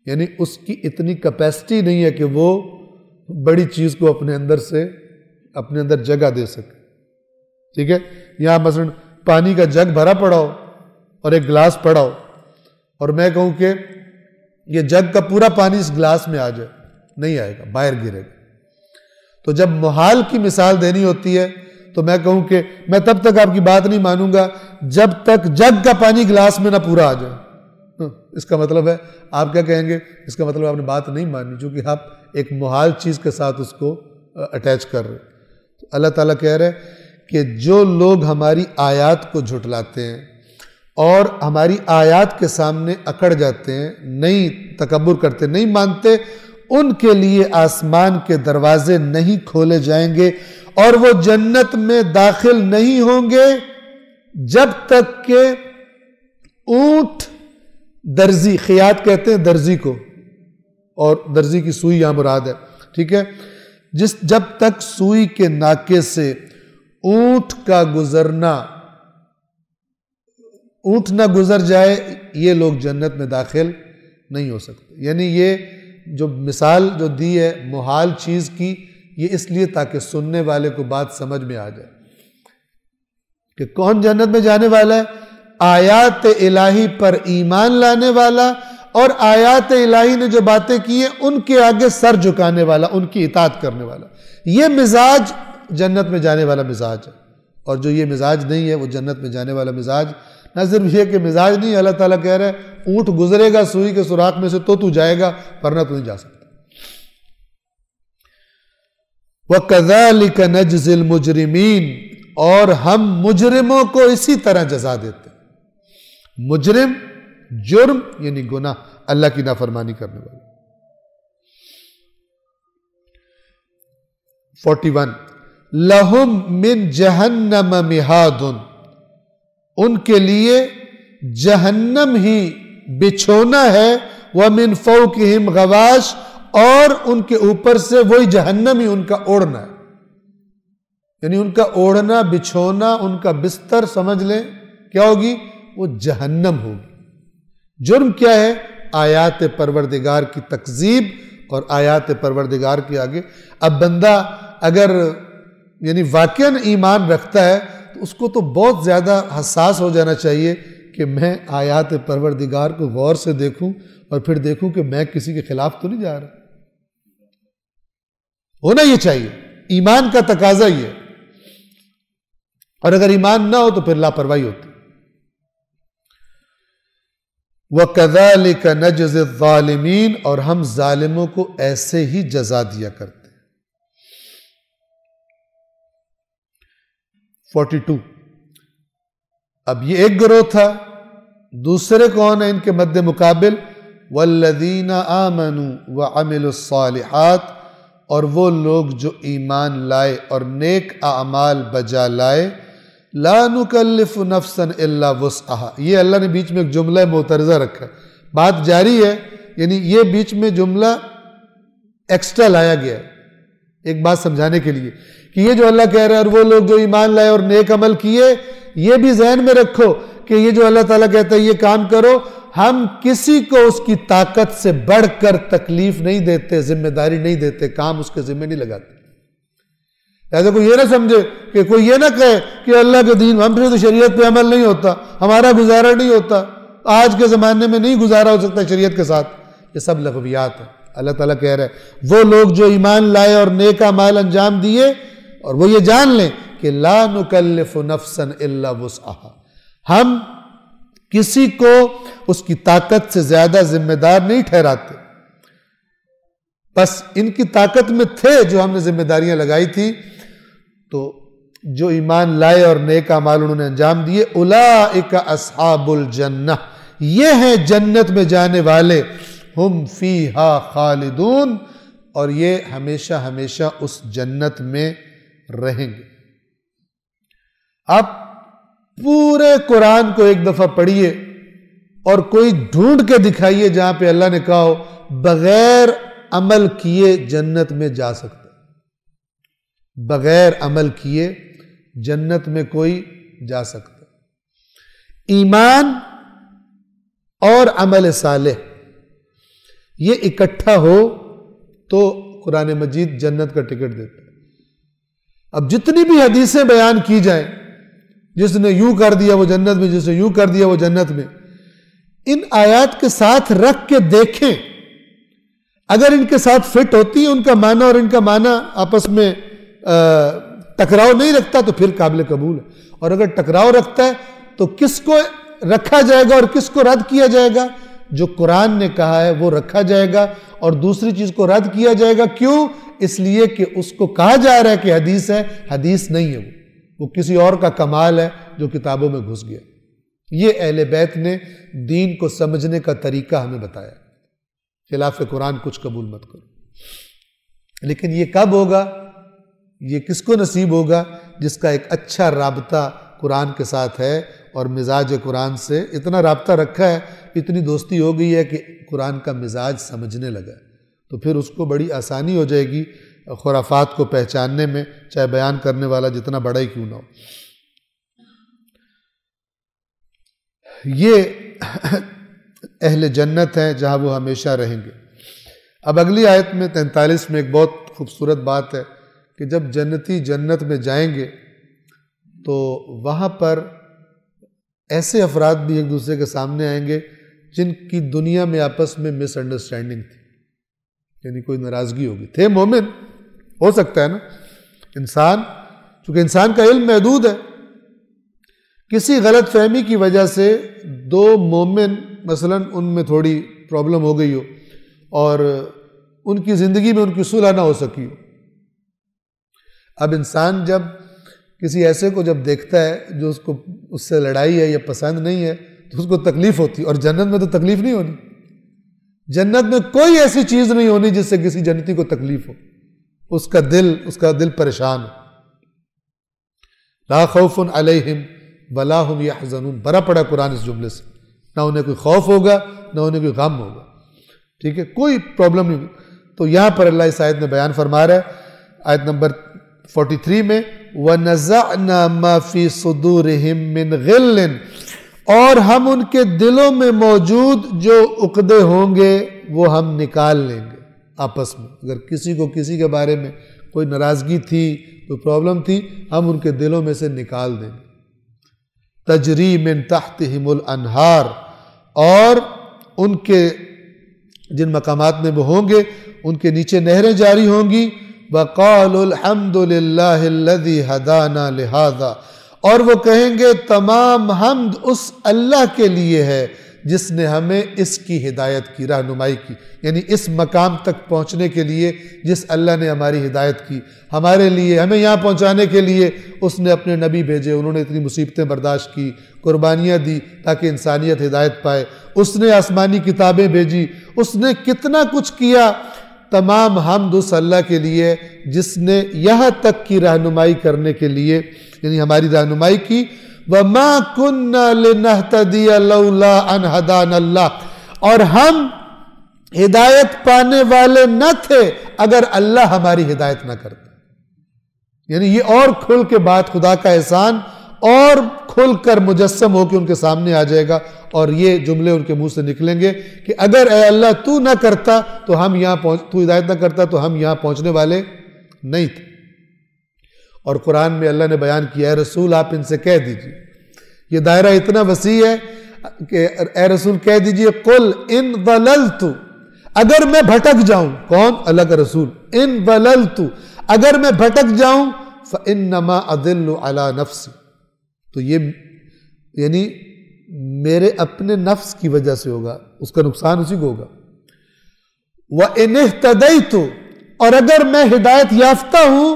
S1: یعنی اس کی اتنی کیپیسٹی نہیں ہے کہ وہ بڑی چیز کو اپنے اندر جگہ دے سکے، ٹھیک ہے؟ یہاں مثلا پانی کا جگ بھرا پڑا ہو اور ایک گلاس پڑا ہو، اور میں کہوں کہ یہ جگ کا پورا پانی اس گلاس میں آ جائے، نہیں آئے گا، باہر گرے گا۔ تو جب محال کی مثال دینی ہوتی ہے تو میں کہوں کہ میں تب تک آپ کی بات نہیں مانوں گا جب تک جگ کا پانی گلاس میں نہ پورا آ جائے۔ اس کا مطلب ہے آپ کیا کہیں گے؟ اس کا مطلب آپ نے بات نہیں مانی، چونکہ آپ ایک محال چیز کے ساتھ اس کو اٹیچ کر رہے۔ تو اللہ تعالیٰ کہہ رہے کہ جو لوگ ہماری آیات کو جھٹلاتے ہیں اور ہماری آیات کے سامنے اکڑ جاتے ہیں، نہیں تکبر کرتے، نہیں مانتے، ان کے لیے آسمان کے دروازے نہیں کھولے جائیں گے اور وہ جنت میں داخل نہیں ہوں گے جب تک کہ اونٹ، درزی، خیاط کہتے ہیں درزی کو، اور درزی کی سوئی یہاں مراد ہے، ٹھیک ہے؟ جب تک سوئی کے ناکے سے اونٹ کا گزرنا اونٹ نہ گزر جائے یہ لوگ جنت میں داخل نہیں ہو سکتے. یعنی یہ جو مثال جو دی ہے محال چیز کی، یہ اس لیے تاکہ سننے والے کو بات سمجھ میں آ جائے کہ کون جنت میں جانے والا ہے. آیات الہی پر ایمان لانے والا اور آیات الہی نے جو باتیں کی ہیں ان کے آگے سر جھکانے والا، ان کی اطاعت کرنے والا. یہ مزاج جنت میں جانے والا مزاج ہے. اور جو یہ مزاج نہیں ہے وہ جنت میں جانے والا مزاج نہ صرف یہ کہ مزاج نہیں، اللہ تعالیٰ کہہ رہا ہے اونٹ گزرے گا سوئی کے سوراخ میں سے تو جائے گا، ورنہ تو نہیں جا سکتا. وَكَذَلِكَ نَجْزِي الْمُجْرِمِينَ، اور ہم مجرموں کو اسی طرح جزا دیتے ہیں. مجرم، جرم یعنی گناہ، اللہ کی نافرمانی کرنے والا. 41 لَهُم مِّن جَهَنَّمَ مِہَادٌ، ان کے لیے جہنم ہی بچھونا ہے. وَمِن فَوْقِهِمْ غَوَاشٍ، اور ان کے اوپر سے وہی جہنم ہی ان کا اوڑھنا ہے. یعنی ان کا اوڑھنا بچھونا، ان کا بستر سمجھ لیں کیا ہوگی؟ وہ جہنم ہوگی. جرم کیا ہے؟ آیات پروردگار کی تکذیب اور آیات پروردگار کے آگے. اب بندہ اگر یعنی واقعاً ایمان رکھتا ہے تو اس کو تو بہت زیادہ حساس ہو جانا چاہیے کہ میں آیات پروردگار کو غور سے دیکھوں اور پھر دیکھوں کہ میں کسی کے خلاف تو نہیں جا رہا. ہونا یہ چاہیے، ایمان کا تقاضا یہ ہے. اور اگر ایمان نہ ہو تو پھر لاپرواہی ہوتی. وَكَذَلِكَ نَجْزِي الظَّالِمِينَ، اور ہم ظالموں کو ایسے ہی جزا دیا کرتے. 42 اب یہ ایک گروہ تھا. دوسرے کون ہیں ان کے مد مقابل؟ وَالَّذِينَ آمَنُوا وَعَمِلُوا الصَّالِحَاتِ، اور وہ لوگ جو ایمان لائے اور نیک اعمال بجا لائے. لا نکلف نفسا الا وسعها، یہ اللہ نے بیچ میں ایک جملہ معترضہ رکھا ہے. بات جاری ہے، یعنی یہ بیچ میں جملہ ایکسٹرا لایا گیا ہے ایک بات سمجھانے کے لیے کہ یہ جو اللہ کہہ رہا ہے اور وہ لوگ جو ایمان لائے اور نیک عمل کیے، یہ بھی ذہن میں رکھو کہ یہ جو اللہ تعالیٰ کہتا ہے یہ کام کرو، ہم کسی کو اس کی طاقت سے بڑھ کر تکلیف نہیں دیتے، ذمہ داری نہیں دیتے، کام اس کے ذمہ نہیں لگاتے. ایسا کوئی یہ نہ سمجھے کہ کوئی یہ نہ کہے کہ اللہ کے دین ہم سے تو شریعت پہ عمل نہیں ہوتا، ہمارا گزارا نہیں ہوتا، آج کے زمانے میں نہیں گزارا ہو سکتا شریعت کے ساتھ. یہ سب لغویات ہیں. اللہ تعالیٰ کہہ رہا ہے وہ لوگ جو ایمان لائے اور نیک اعمال انجام دیے اور وہ یہ جان لیں کہ لا نکلف نفسا الا وسعها، ہم کسی کو اس کی طاقت سے زیادہ ذمہ دار نہیں ٹھہراتے. بس ان کی طاقت میں تھے جو ہم نے ذمہ داریاں لگائی تھی، تو جو ایمان لائے اور نیک اعمال انہوں نے انجام دیے، اولئک اصحاب الجنہ، یہ ہیں جنت میں جانے والے. ہم فیہا خالدون، اور یہ ہمیشہ ہمیشہ اس جنت میں رہیں گے. آپ پورے قرآن کو ایک دفعہ پڑھیے اور کوئی ڈھونڈ کے دکھائیے جہاں پہ اللہ نے کہا ہو بغیر عمل کیے جنت میں جا سکتا. بغیر عمل کیے جنت میں کوئی جا سکتا. ایمان اور عمل صالح یہ اکٹھا ہو تو قرآن مجید جنت کا ٹکٹ دیتا ہے. اب جتنی بھی حدیثیں بیان کی جائیں، جس نے یوں کر دیا وہ جنت میں، جس نے یوں کر دیا وہ جنت میں، ان آیات کے ساتھ رکھ کے دیکھیں. اگر ان کے ساتھ فٹ ہوتی ہے ان کا معنی اور ان کا معنی آپس میں ٹکراؤ نہیں رکھتا تو پھر قابل قبول ہے. اور اگر ٹکراؤ رکھتا ہے تو کس کو رکھا جائے گا اور کس کو رد کیا جائے گا؟ جو قرآن نے کہا ہے وہ رکھا جائے گا اور دوسری چیز کو رد کیا جائے گا. کیوں؟ اس لیے کہ اس کو کہا جا رہا ہے کہ حدیث ہے، حدیث نہیں ہے، وہ کسی اور کا کمال ہے جو کتابوں میں گھس گیا. یہ اہل بیت نے دین کو سمجھنے کا طریقہ ہمیں بتایا. خلاف قرآن کچھ قبول مت کرو. لیکن یہ کب ہوگا؟ یہ کس کو نصیب ہوگا؟ جس کا ایک اچھا رابطہ قرآن کے ساتھ ہے اور مزاج قرآن سے اتنا رابطہ رکھا ہے، اتنی دوستی ہو گئی ہے کہ قرآن کا مزاج سمجھنے لگا ہے. تو پھر اس کو بڑی آسانی ہو جائے گی خرافات کو پہچاننے میں، چاہے بیان کرنے والا جتنا بڑا ہی کیوں نہ ہو. یہ اہل جنت ہیں جہاں وہ ہمیشہ رہیں گے۔ اب اگلی آیت میں 43 میں ایک بہت خوبصورت بات ہے کہ جب جنتی جنت میں جائیں گے تو وہاں پر ایسے افراد بھی ایک دوسرے کے سامنے آئیں گے جن کی دنیا میں آپس میں مس انڈرسٹینڈنگ تھی، یعنی کوئی ناراضگی ہوگی۔ تھے مومن، ہو سکتا ہے نا انسان، چونکہ انسان کا علم محدود ہے، کسی غلط فہمی کی وجہ سے دو مومن مثلا ان میں تھوڑی پرابلم ہو گئی ہو اور ان کی زندگی میں ان کی صلح نہ ہو سکی ہو۔ اب انسان جب کسی ایسے کو جب دیکھتا ہے جو اس سے لڑائی ہے یا پسند نہیں ہے تو اس کو تکلیف ہوتی ہے، اور جنت میں تو تکلیف نہیں ہونی۔ جنت میں کوئی ایسی چیز نہیں ہونی جس سے کسی جنتی کو تکلیف ہو، اس کا دل پریشان ہو۔ لا خوف علیہم ولا هم یحزنون، بڑا پڑا قرآن اس جملے سے، نہ انہیں کوئی خوف ہوگا نہ انہیں کوئی غم ہوگا، ٹھیک ہے، کوئی پرابلم نہیں ہوگی۔ تو یہاں پر اللہ اس آیت میں بیان فرما رہا ہے آیت نمبر 43 میں وَنَزَعْنَا مَا فِي صُدُورِهِم مِّن غِلٍّ، اور ہم ان کے دلوں میں موجود جو عقدے ہوں گے وہ ہم نکال لیں گے آپس میں۔ اگر کسی کو کسی کے بارے میں کوئی ناراضگی تھی، کوئی پرابلم تھی، ہم ان کے دلوں میں سے نکال دیں گے۔ تجری من تحتہم الانہار، اور ان کے جن مقامات میں وہ ہوں گے ان کے نیچے نہریں جاری ہوں گی۔ وَقَالُوا الْحَمْدُ لِلَّهِ الَّذِي هَدَانَا لِهَذَا، اور وہ کہیں گے تمام حمد اس اللہ کے لیے ہے جس نے ہمیں اس کی ہدایت کی، رہنمائی کی، یعنی اس مقام تک پہنچنے کے لیے جس اللہ نے ہماری ہدایت کی، ہمارے لیے، ہمیں یہاں پہنچانے کے لیے اس نے اپنے نبی بھیجے، انہوں نے اتنی مصیبتیں برداشت کی، قربانیاں دی تاکہ انسانیت ہدایت پائے، اس نے آسمانی کتابیں بھیجی، اس نے کتنا کچھ کیا۔ تمام حمد اس اللہ کے لیے جس نے یہاں تک کی رہنمائی کرنے کے لیے، یعنی ہماری رہنمائی کی۔ وَمَا كُنَّا لِنَهْتَدِيَ لَوْلَا أَنْ هَدَانَا اللَّهُ، اور ہم ہدایت پانے والے نہ تھے اگر اللہ ہماری ہدایت نہ کرتا۔ یعنی یہ اور کھل کے بات، خدا کا احسان اور کھل کر مجسم ہو کے ان کے سامنے آ جائے گا، اور یہ جملے ان کے منہ سے نکلیں گے کہ اگر اے اللہ تو نہ کرتا تو ہم یہاں تو ہدایت نہ کرتا تو ہم یہاں پہنچنے والے نہیں تھے۔ اور قرآن میں اللہ نے بیان کیا ہے رسول آپ ان سے کہہ دیجئے، یہ دائرہ اتنا وسیع ہے کہ اے رسول کہہ دیجئے قل ان ضللت، اگر میں بھٹک جاؤں، کون؟ اللہ کا رسول، ان ضللت، اگر میں بھٹک جاؤں فانما اضل علی نفسی، تو یہ یعنی میرے اپنے نفس کی وجہ سے ہوگا، اس کا نقصان اسی کو ہوگا۔ وَإِنِ اهْتَدَيْتُ، اور اگر میں ہدایت یافتہ ہوں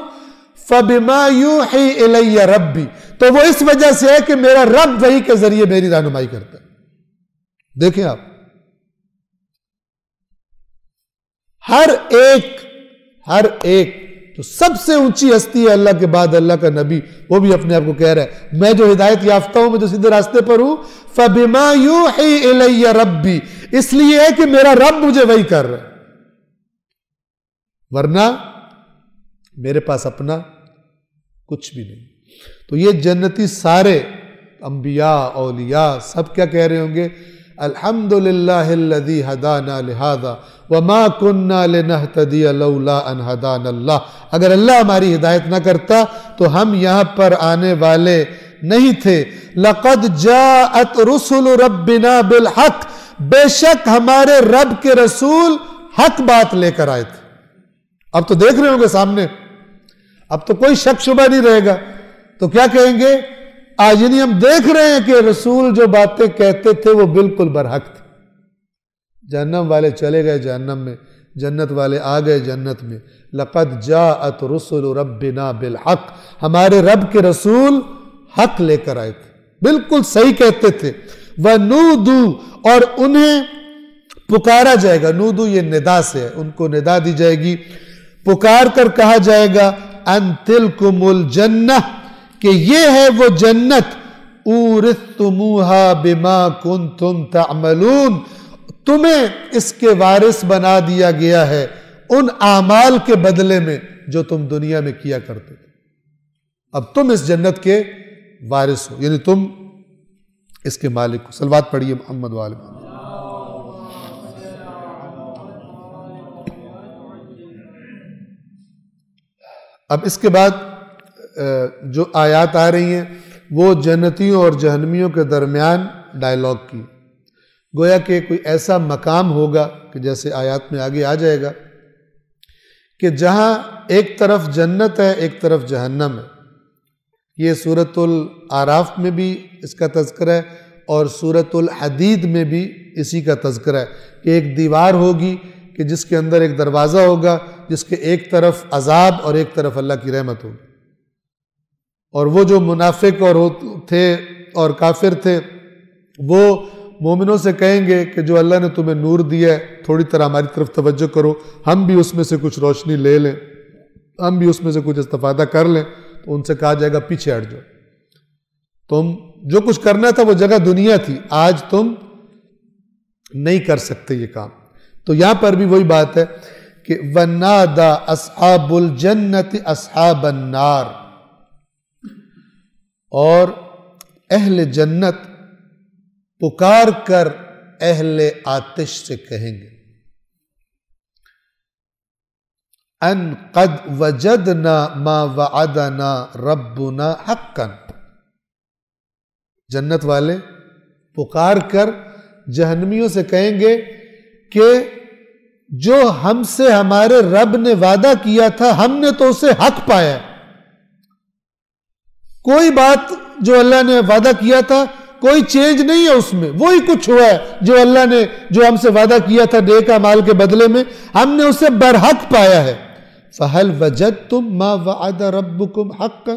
S1: فَبِمَا يُوحِي إِلَيَّ رَبِّي، تو وہ اس وجہ سے ہے کہ میرا رب وحی کے ذریعے میری رہنمائی کرتا ہے۔ دیکھیں آپ، ہر ایک تو سب سے اونچی ہستی ہے اللہ کے بعد اللہ کا نبی، وہ بھی اپنے آپ کو کہہ رہا ہے میں جو ہدایت یافتہ ہوں، میں جو سیدھے راستے پر ہوں، فَبِمَا يُوحِي إِلَيَّ رَبِّي، اس لیے ہے کہ میرا رب مجھے وحی کر رہا ہے، ورنہ میرے پاس اپنا کچھ بھی نہیں۔ تو یہ جنتی سارے انبیاء، اولیاء سب کیا کہہ رہے ہوں گے؟ الحمدللہ الذی ہدانا لہذا وما کننا لنہتدی لولا ان ہدانا اللہ، اگر اللہ ہماری ہدایت نہ کرتا تو ہم یہاں پر آنے والے نہیں تھے۔ لقد جاءت رسل ربنا بالحق، بے شک ہمارے رب کے رسول حق بات لے کر آئے تھے۔ اب تو دیکھ رہے ہوں گے سامنے، اب تو کوئی شک شبہ نہیں رہے گا، تو کیا کہیں گے؟ آج یعنی ہم دیکھ رہے ہیں کہ رسول جو باتیں کہتے تھے وہ بالکل برحق تھے۔ جہنم والے چلے گئے جہنم میں، جنت والے آ گئے جنت میں۔ لقد جاءت رسل ربنا بالحق، ہمارے رب کے رسول حق لے کر آئے تھے، بالکل صحیح کہتے تھے۔ وَنُودُوا، اور انہیں پکارا جائے گا، نودو یہ ندا سے ہے، ان کو ندا دی جائے گی، پکار کر کہا جائے گا ان تلکم الجنہ، کہ یہ ہے وہ جنت، اورثتموہا بما کنتم تعملون، تمہیں اس کے وارث بنا دیا گیا ہے ان اعمال کے بدلے میں جو تم دنیا میں کیا کرتے تھے۔ اب تم اس جنت کے وارث ہو، یعنی تم اس کے مالک کو۔ صلوات پڑھیے محمد و آل محمد۔ اب اس کے بعد جو آیات آ رہی ہیں وہ جنتیوں اور جہنمیوں کے درمیان ڈائیلاگ کی، گویا کہ کوئی ایسا مقام ہوگا کہ جیسے آیات میں آگے آ جائے گا کہ جہاں ایک طرف جنت ہے ایک طرف جہنم ہے۔ یہ سورۃ الاعراف میں بھی اس کا تذکرہ ہے اور سورۃ الحدید میں بھی اسی کا تذکرہ ہے کہ ایک دیوار ہوگی کہ جس کے اندر ایک دروازہ ہوگا جس کے ایک طرف عذاب اور ایک طرف اللہ کی رحمت ہوگی، اور وہ جو منافق اور تھے اور کافر تھے وہ مومنوں سے کہیں گے کہ جو اللہ نے تمہیں نور دیا ہے تھوڑی طرح ہماری طرف توجہ کرو، ہم بھی اس میں سے کچھ روشنی لے لیں، ہم بھی اس میں سے کچھ استفادہ کر لیں۔ تو ان سے کہا جائے گا پیچھے ہٹ جاؤ، تم جو کچھ کرنا تھا وہ جگہ دنیا تھی، آج تم نہیں کر سکتے یہ کام۔ تو یہاں پر بھی وہی بات ہے کہ وَنَادَى أَصْحَابُ الْجَنَّةِ أَصْحَابَ النَّارِ، اور اہل جنت پکار کر اہل آتش سے کہیں گے ان قد وجدنا ما وعدنا ربنا حقا، جنت والے پکار کر جہنمیوں سے کہیں گے کہ جو ہم سے ہمارے رب نے وعدہ کیا تھا ہم نے تو اسے حق پایا، کوئی بات جو اللہ نے وعدہ کیا تھا کوئی چینج نہیں ہے اس میں، وہی کچھ ہوا ہے جو اللہ نے جو ہم سے وعدہ کیا تھا نیک اعمال کے بدلے میں ہم نے اسے برحق پایا ہے۔ فَهَلْ وَجَدْتُمْ مَا وَعَدَ رَبُّكُمْ حَقًّا،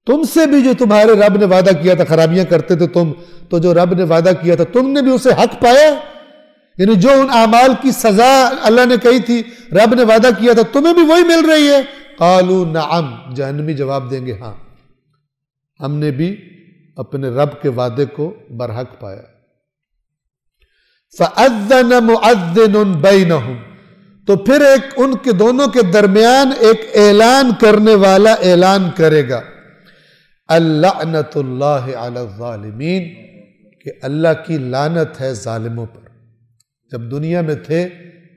S1: تم سے بھی جو تمہارے رب نے وعدہ کیا تھا، خرابیاں کرتے تھے تم، تو جو رب نے وعدہ کیا تھا تم نے بھی اسے حق پایا، یعنی جو ان اعمال کی سزا اللہ نے کہی تھی رب نے وعدہ کیا تھا تمہیں بھی وہی مل رہی ہے۔ قالوا نعم، جہنمی جواب دیں گے ہاں ہم نے بھی اپنے رب کے وعدے کو برحق پایا۔ فَأَذَّنَ مُعَذِّنٌ بَيْنَهُمْ، تو پھر ایک ان کے دونوں کے درمیان ایک اعلان کرنے والا اعلان کرے گا، اللعنۃ اللہ علی الظالمین، کہ اللہ کی لعنت ہے ظالموں پر۔ جب دنیا میں تھے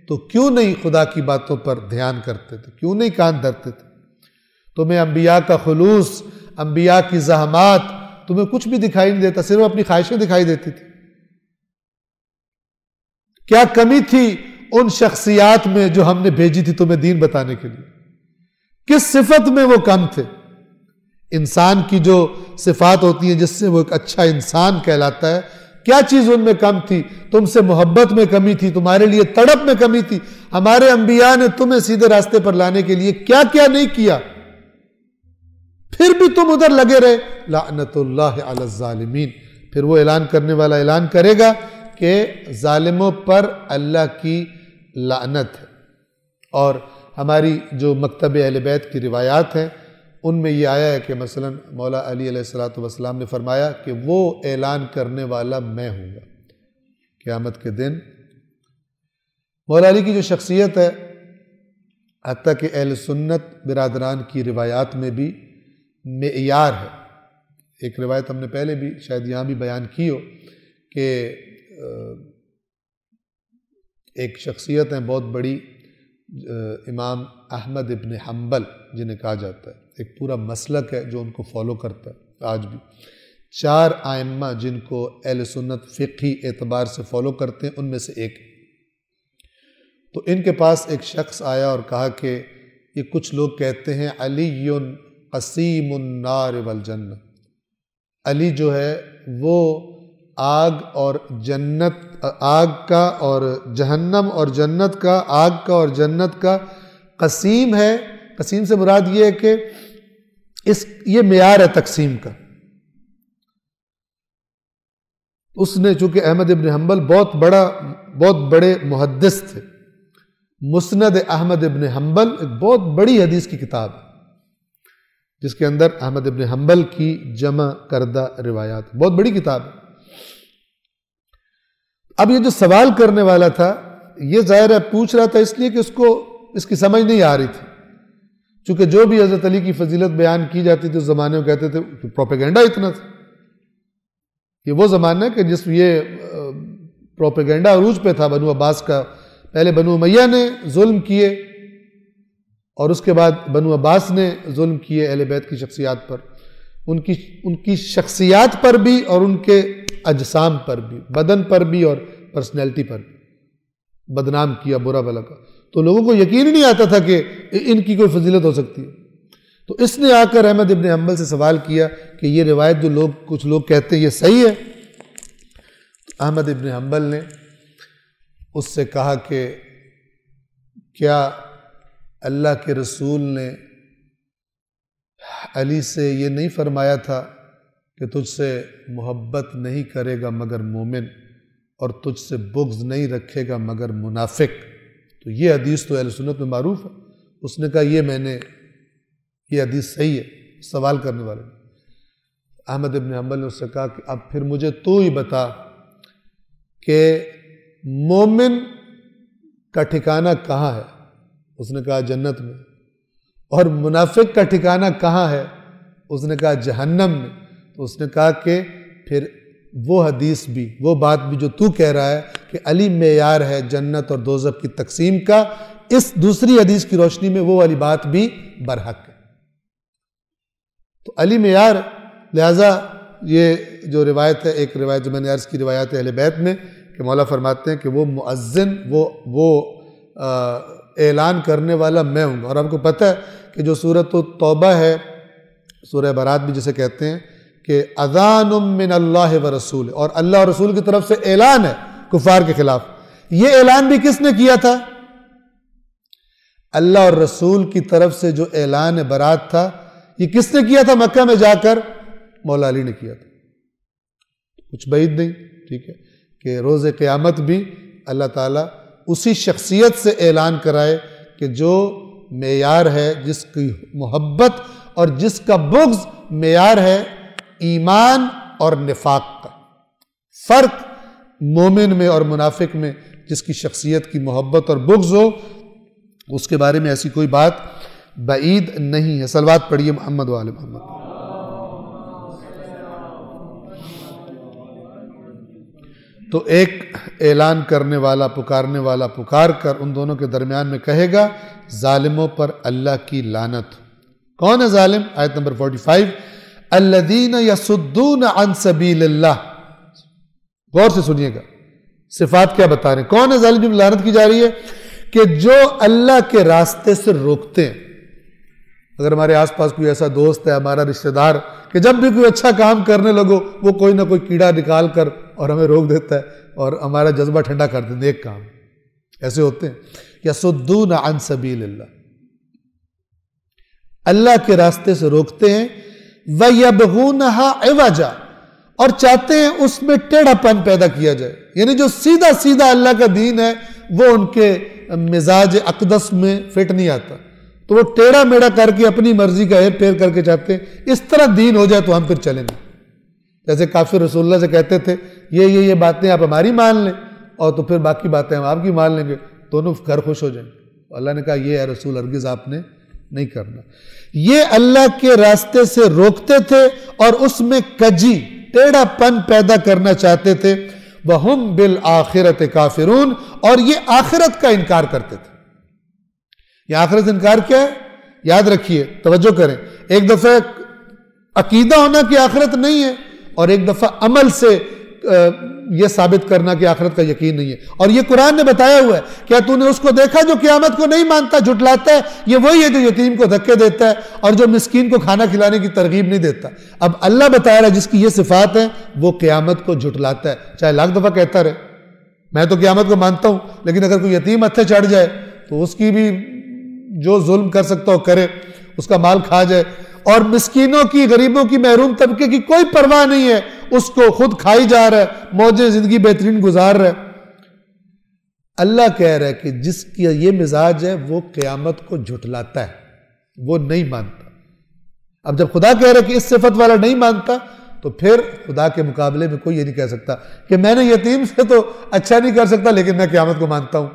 S1: تو کیوں نہیں خدا کی باتوں پر دھیان کرتے تھے، کیوں نہیں کان دھرتے تھے؟ تمہیں انبیاء کا خلوص، انبیاء کی زحمات، تمہیں کچھ بھی دکھائی نہیں دیتا، صرف اپنی خواہشیں دکھائی دیتی تھی۔ کیا کمی تھی ان شخصیات میں جو ہم نے بھیجی تھی تمہیں دین بتانے کے لیے؟ کس صفت میں وہ کم تھے؟ انسان کی جو صفات ہوتی ہیں جس سے وہ ایک اچھا انسان کہلاتا ہے، کیا چیز ان میں کم تھی؟ تم سے محبت میں کمی تھی، تمہارے لیے تڑپ میں کمی تھی۔ ہمارے انبیاء نے تمہیں سیدھے راستے پر لانے کے لیے کیا کیا نہیں کیا، پھر بھی تم ادھر لگے رہے۔ لعنت اللہ علی الظالمین، پھر وہ اعلان کرنے والا اعلان کرے گا کہ ظالموں پر اللہ کی لعنت ہے۔ اور ہماری جو مکتب اہل بیت کی روایات ہیں ان میں یہ آیا ہے کہ مثلا مولا علی علیہ السلام نے فرمایا کہ وہ اعلان کرنے والا میں ہوں گا قیامت کے دن۔ مولا علی کی جو شخصیت ہے، حتیٰ کہ اہل سنت برادران کی روایات میں بھی معیار ہے۔ ایک روایت ہم نے پہلے بھی شاید یہاں بھی بیان کی ہو کہ ایک شخصیت ہے بہت بڑی، امام احمد ابن حنبل جنہیں کہا جاتا ہے، ایک پورا مسلک ہے جو ان کو فالو کرتا ہے آج بھی۔ 4 ائمہ جن کو اہل سنت فقہی اعتبار سے فالو کرتے ہیں ان میں سے ایک۔ تو ان کے پاس ایک شخص آیا اور کہا کہ یہ کچھ لوگ کہتے ہیں علی قسیم النار والجنہ، علی جو ہے وہ آگ اور جنت، آگ کا اور جہنم اور جنت کا، آگ کا اور جنت کا قسیم ہے۔ قسیم سے مراد یہ ہے کہ یہ معیار ہے تقسیم کا۔ اس نے چونکہ احمد ابن حنبل بہت بڑے محدث تھے، مسند احمد ابن حنبل ایک بہت بڑی حدیث کی کتاب ہے جس کے اندر احمد ابن حنبل کی جمع کردہ روایات، بہت بڑی کتاب ہے۔ اب یہ جو سوال کرنے والا تھا یہ ظاہر ہے پوچھ رہا تھا اس لیے کہ اس کو اس کی سمجھ نہیں آ رہی تھی، چونکہ جو بھی حضرت علی کی فضیلت بیان کی جاتی تھی اس زمانے میں کہتے تھے کہ پروپیگنڈا اتنا تھا، یہ وہ زمانہ ہے کہ جس یہ پروپیگنڈا عروج پہ تھا بنو عباس کا. پہلے بنو امیہ نے ظلم کیے اور اس کے بعد بنو عباس نے ظلم کیے اہل بیت کی شخصیات پر، ان کی شخصیات پر بھی اور ان کے اجسام پر بھی، بدن پر بھی اور پرسنالٹی پر بھی بدنام کیا برا بھلا کا. تو لوگوں کو یقین ہی نہیں آتا تھا کہ ان کی کوئی فضیلت ہو سکتی ہے. تو اس نے آ کر احمد ابن حنبل سے سوال کیا کہ یہ روایت جو کچھ لوگ کہتے ہیں یہ صحیح ہے؟ تو احمد ابن حنبل نے اس سے کہا کہ کیا اللہ کے رسول نے علی سے یہ نہیں فرمایا تھا کہ تجھ سے محبت نہیں کرے گا مگر مومن اور تجھ سے بغض نہیں رکھے گا مگر منافق؟ تو یہ حدیث تو اہل سنت میں معروف ہے. اس نے کہا یہ حدیث صحیح ہے سوال کرنے والے نے. احمد ابن حنبل نے اس سے کہا کہ اب پھر مجھے تو ہی بتا کہ مومن کا ٹھکانہ کہاں ہے؟ اس نے کہا جنت میں. اور منافق کا ٹھکانہ کہاں ہے؟ اس نے کہا جہنم میں. تو اس نے کہا کہ پھر وہ حدیث بھی، وہ بات بھی جو تو کہہ رہا ہے کہ علی معیار ہے جنت اور دوزخ کی تقسیم کا، اس دوسری حدیث کی روشنی میں وہ والی بات بھی برحق ہے. تو علی معیار، لہٰذا یہ جو روایت ہے، ایک روایت جو میں نے عرض کی روایت اہل بیت میں کہ مولا فرماتے ہیں کہ وہ مؤذن، وہ اعلان کرنے والا میں ہوں. اور آپ کو پتہ ہے کہ جو سورۃ توبہ ہے، سورہ برات بھی جسے کہتے ہیں کہ اذان من اللہ و رسول، اور اللہ اور رسول کی طرف سے اعلان ہے کفار کے خلاف. یہ اعلان بھی کس نے کیا تھا؟ اللہ اور رسول کی طرف سے جو اعلان برات تھا یہ کس نے کیا تھا مکہ میں جا کر؟ مولا علی نے کیا تھا. کچھ بعید نہیں، ٹھیک ہے، کہ روز قیامت بھی اللہ تعالیٰ اسی شخصیت سے اعلان کرائے کہ جو معیار ہے، جس کی محبت اور جس کا بغض معیار ہے ایمان اور نفاق کا. فرق مومن میں اور منافق میں جس کی شخصیت کی محبت اور بغض ہو، اس کے بارے میں ایسی کوئی بات بعید نہیں ہے. صلوات پڑھیے محمد و آل محمد. تو ایک اعلان کرنے والا، پکارنے والا پکار کر ان دونوں کے درمیان میں کہے گا ظالموں پر اللہ کی لعنت. کون ہے ظالم؟ آیت نمبر 45 الذین یصدون عن سبیل اللہ. غور سے سنیے گا صفات کیا بتا رہے ہیں. کون ہے ظالم جن لعنت کی جا رہی ہے؟ کہ جو اللہ کے راستے سے روکتے ہیں. اگر ہمارے آس پاس کوئی ایسا دوست ہے، ہمارا رشتہ دار، کہ جب بھی کوئی اچھا کام کرنے لگو وہ کوئی نہ کوئی کیڑا نکال کر اور ہمیں روک دیتا ہے اور ہمارا جذبہ ٹھنڈا کر دیتے ہیں ایک کام، ایسے ہوتے ہیں. یصدون عن سبیل اللہ، اللہ کے راستے سے روکتے ہیں. وَيَبْغُونَهَا عِوَجًا، اور چاہتے ہیں اس میں ٹیڑھا پن پیدا کیا جائے. یعنی جو سیدھا سیدھا اللہ کا دین ہے وہ ان کے مزاج اقدس میں فٹ نہیں آتا، تو وہ ٹیڑھا میڑا کر کے اپنی مرضی کا ہیر پھیر کر کے چاہتے ہیں اس طرح دین ہو جائے تو ہم پھر چلیں گے. جیسے کافر رسول اللہ سے کہتے تھے یہ باتیں آپ ہماری مان لیں اور تو پھر باقی باتیں ہم آپ کی مان لیں گے، دونوں گھر خوش ہو جائیں. اللہ نے کہا یہ ہے رسول ہرگز آپ نے نہیں کرنا. یہ اللہ کے راستے سے روکتے تھے اور اس میں کجی، ٹیڑھا پن پیدا کرنا چاہتے تھے. وَهُمْ بِالْآخِرَةِ كَافِرُونَ، اور یہ آخرت کا انکار کرتے تھے. یہ آخرت سے انکار کیا ہے؟ یاد رکھیے، توجہ کریں. ایک دفعہ عقیدہ ہونا کہ آخرت نہیں ہے، اور ایک دفعہ عمل سے یہ ثابت کرنا کہ آخرت کا یقین نہیں ہے. اور یہ قرآن نے بتایا ہوا ہے. کیا تو نے اس کو دیکھا جو قیامت کو نہیں مانتا، جھٹلاتا ہے؟ یہ وہی ہے جو یتیم کو دھکے دیتا ہے اور جو مسکین کو کھانا کھلانے کی ترغیب نہیں دیتا. اب اللہ بتا رہا ہے جس کی یہ صفات ہیں وہ قیامت کو جھٹلاتا ہے، چاہے لاکھ دفعہ کہتا رہے میں تو قیامت کو مانتا ہوں، لیکن اگر کوئی یتیم ہتھے چڑھ جائے تو اس کی بھی جو ظلم کر سکتا ہو کرے، اس کا مال کھا جائے. اور مسکینوں کی، غریبوں کی، محروم طبقے کی کوئی پرواہ نہیں ہے، اس کو خود کھائی جا رہا ہے، موجیں زندگی بہترین گزار رہا ہے. اللہ کہہ رہا ہے کہ جس کی یہ مزاج ہے وہ قیامت کو جھٹلاتا ہے، وہ نہیں مانتا. اب جب خدا کہہ رہا ہے کہ اس صفت والا نہیں مانتا تو پھر خدا کے مقابلے میں کوئی یہ نہیں کہہ سکتا کہ میں نے یتیم سے تو اچھا نہیں کر سکتا لیکن میں قیامت کو مانتا ہوں،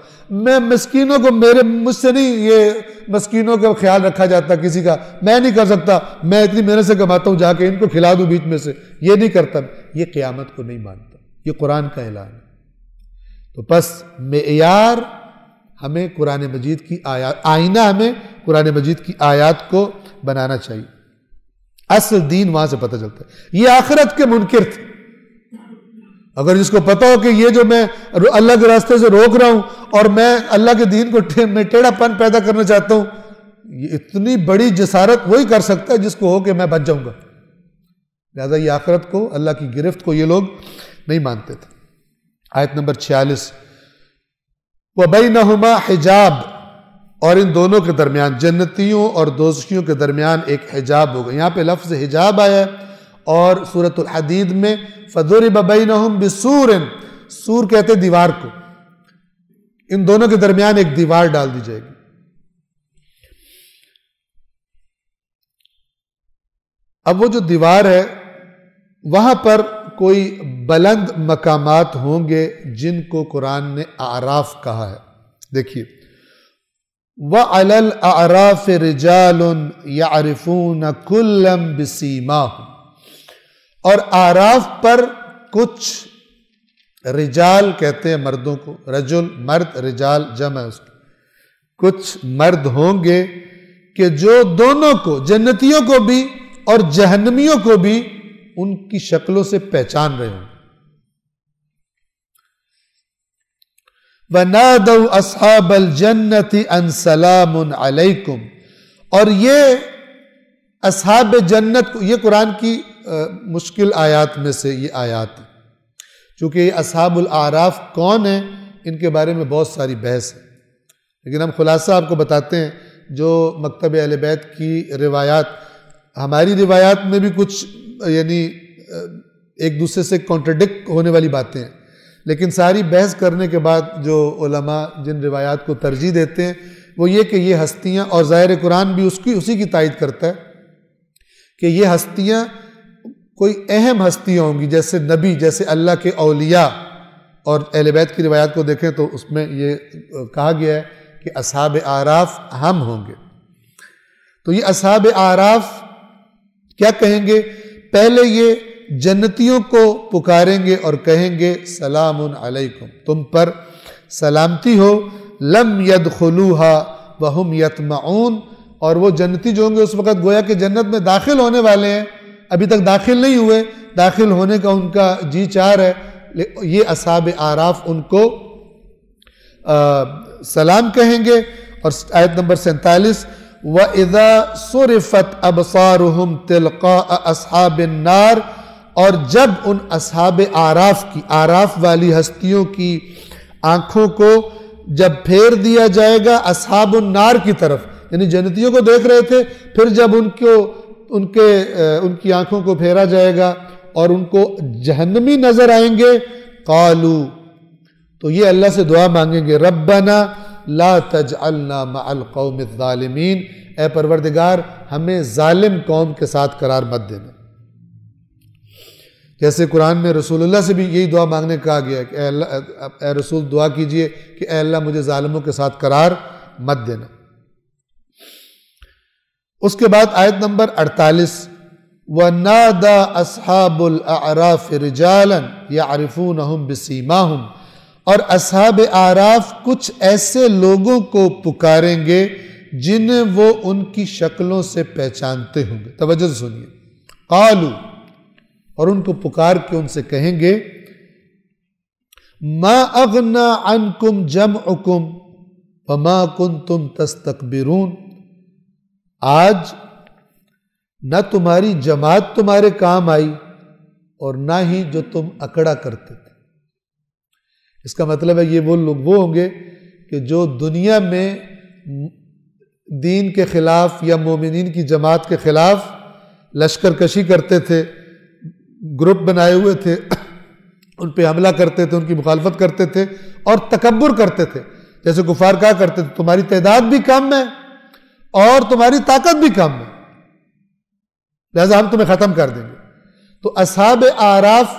S1: میں مسکینوں کو مجھ سے نہیں یہ مسکینوں کا خیال رکھا جاتا کسی کا، میں نہیں کر سکتا، میں اتنی محنت سے کماتا ہوں جا کے ان کو کھلا دوں بیچ میں سے، یہ نہیں کرتا، یہ قیامت کو نہیں مانتا، یہ قرآن کا اعلان ہے۔ تو پس معیار ہمیں قرآن مجید کی آیات، آئینہ ہمیں قرآن مجید کی آیات کو بنانا چاہیے، اصل دین وہاں سے پتہ چلتا ہے۔ یہ آخرت کے منکر تھے، اگر جس کو پتا ہو کہ یہ جو میں اللہ کے راستے سے روک رہا ہوں اور میں اللہ کے دین کو میں ٹیڑھا پن پیدا کرنا چاہتا ہوں، یہ اتنی بڑی جسارت وہی کر سکتا ہے جس کو ہو کہ میں بچ جاؤں گا، لہذا یہ آخرت کو، اللہ کی گرفت کو یہ لوگ نہیں مانتے تھے۔ آیت نمبر 46، وَبَيْنَهُمَا حِجَابٌ، اور ان دونوں کے درمیان، جنتیوں اور دوزخیوں کے درمیان ایک حجاب ہوگا۔ یہاں پہ لفظ حجاب آیا ہے، اور سورۃ الحدید میں فَضُرِبَ بَيْنَهُمْ بِسُورٍ، سور کہتے دیوار کو، ان دونوں کے درمیان ایک دیوار ڈال دی جائے گی۔ اب وہ جو دیوار ہے وہاں پر کوئی بلند مقامات ہوں گے جن کو قرآن نے اعراف کہا ہے۔ دیکھیے، وَعَلَى الْأَعْرَافِ رِجَالٌ يَعْرِفُونَ كُلًّا بِسِيمَاهُمْ، اور اعراف پر کچھ رجال کہتے ہیں مردوں کو، رجل مرد، رجال جمع ہے اس کی، کچھ مرد ہوں گے کہ جو دونوں کو، جنتیوں کو بھی اور جہنمیوں کو بھی، ان کی شکلوں سے پہچان رہے ہوں۔ وَنَادَوْا أَصْحَابَ الْجَنَّةِ أَنْ سَلَامٌ عَلَيْكُمْ، اور یہ اصحاب جنت کو، یہ قرآن کی مشکل آیات میں سے یہ آیات ہے، چونکہ یہ اصحاب الاعراف کون ہیں ان کے بارے میں بہت ساری بحث ہے، لیکن ہم خلاصہ آپ کو بتاتے ہیں۔ جو مکتب اہل بیت کی روایات، ہماری روایات میں بھی کچھ یعنی ایک دوسرے سے کانٹرڈکٹ ہونے والی باتیں ہیں، لیکن ساری بحث کرنے کے بعد جو علماء جن روایات کو ترجیح دیتے ہیں وہ یہ کہ یہ ہستیاں، اور ظاہر قرآن بھی اسی کی تائید کرتا ہے کہ یہ ہستیاں کوئی اہم ہستیاں ہوں گی، جیسے نبی، جیسے اللہ کے اولیاء، اور اہل بیت کی روایات کو دیکھیں تو اس میں یہ کہا گیا ہے کہ اصحاب اعراف ہم ہوں گے۔ تو یہ اصحاب اعراف کیا کہیں گے؟ پہلے یہ جنتیوں کو پکاریں گے اور کہیں گے سلام علیکم، تم پر سلامتی ہو، لم يدخلوها وهم يطمعون، اور وہ جنتی جو ہوں گے اس وقت گویا کہ جنت میں داخل ہونے والے ہیں، ابھی تک داخل نہیں ہوئے، داخل ہونے کا ان کا جی چار ہے، یہ اصحاب اعراف ان کو سلام کہیں گے۔ اور آیت نمبر 47، وَإِذَا صُرِفَتْ أَبْصَارُهُمْ تِلْقَاءَ أَصْحَابِ النَّارِ، اور جب ان اصحاب اعراف کی، اعراف والی ہستیوں کی آنکھوں کو جب پھیر دیا جائے گا اصحاب النار کی طرف، یعنی جنتیوں کو دیکھ رہے تھے، پھر جب ان کی آنکھوں کو پھیرا جائے گا اور ان کو جہنمی نظر آئیں گے، قالو، تو یہ اللہ سے دعا مانگیں گے، ربنا لا تجعلنا مع القوم الظالمین، اے پروردگار ہمیں ظالم قوم کے ساتھ قرار مت دینا۔ جیسے قرآن میں رسول اللہ سے بھی یہی دعا مانگنے کہا گیا ہے کہ اے اللہ، اے رسول دعا کیجئے کہ اے اللہ مجھے ظالموں کے ساتھ قرار مت دینا۔ اس کے بعد آیت نمبر 48، وَنَادَى أَصْحَابُ الْأَعْرَافِ رِجَالًا يَعْرِفُونَهُمْ بِسِيمَاهُمْ، اور اصحاب اعراف کچھ ایسے لوگوں کو پکاریں گے جنہیں وہ ان کی شکلوں سے پہچانتے ہوں گے۔ توجہ سے سنیے، قالو، اور ان کو پکار کے ان سے کہیں گے، ما اغنا عنکم جمعکم وما کنتم تستکبرون، آج نہ تمہاری جماعت تمہارے کام آئی اور نہ ہی جو تم اکڑا کرتے تھے۔ اس کا مطلب ہے یہ وہ لوگ وہ ہوں گے کہ جو دنیا میں دین کے خلاف یا مومنین کی جماعت کے خلاف لشکر کشی کرتے تھے، گروپ بنائے ہوئے تھے، ان پہ حملہ کرتے تھے، ان کی مخالفت کرتے تھے اور تکبر کرتے تھے۔ جیسے کفار کہا کرتے تھے تمہاری تعداد بھی کم ہے اور تمہاری طاقت بھی کم ہے، لہذا ہم تمہیں ختم کر دیں گے۔ تو اصحاب اعراف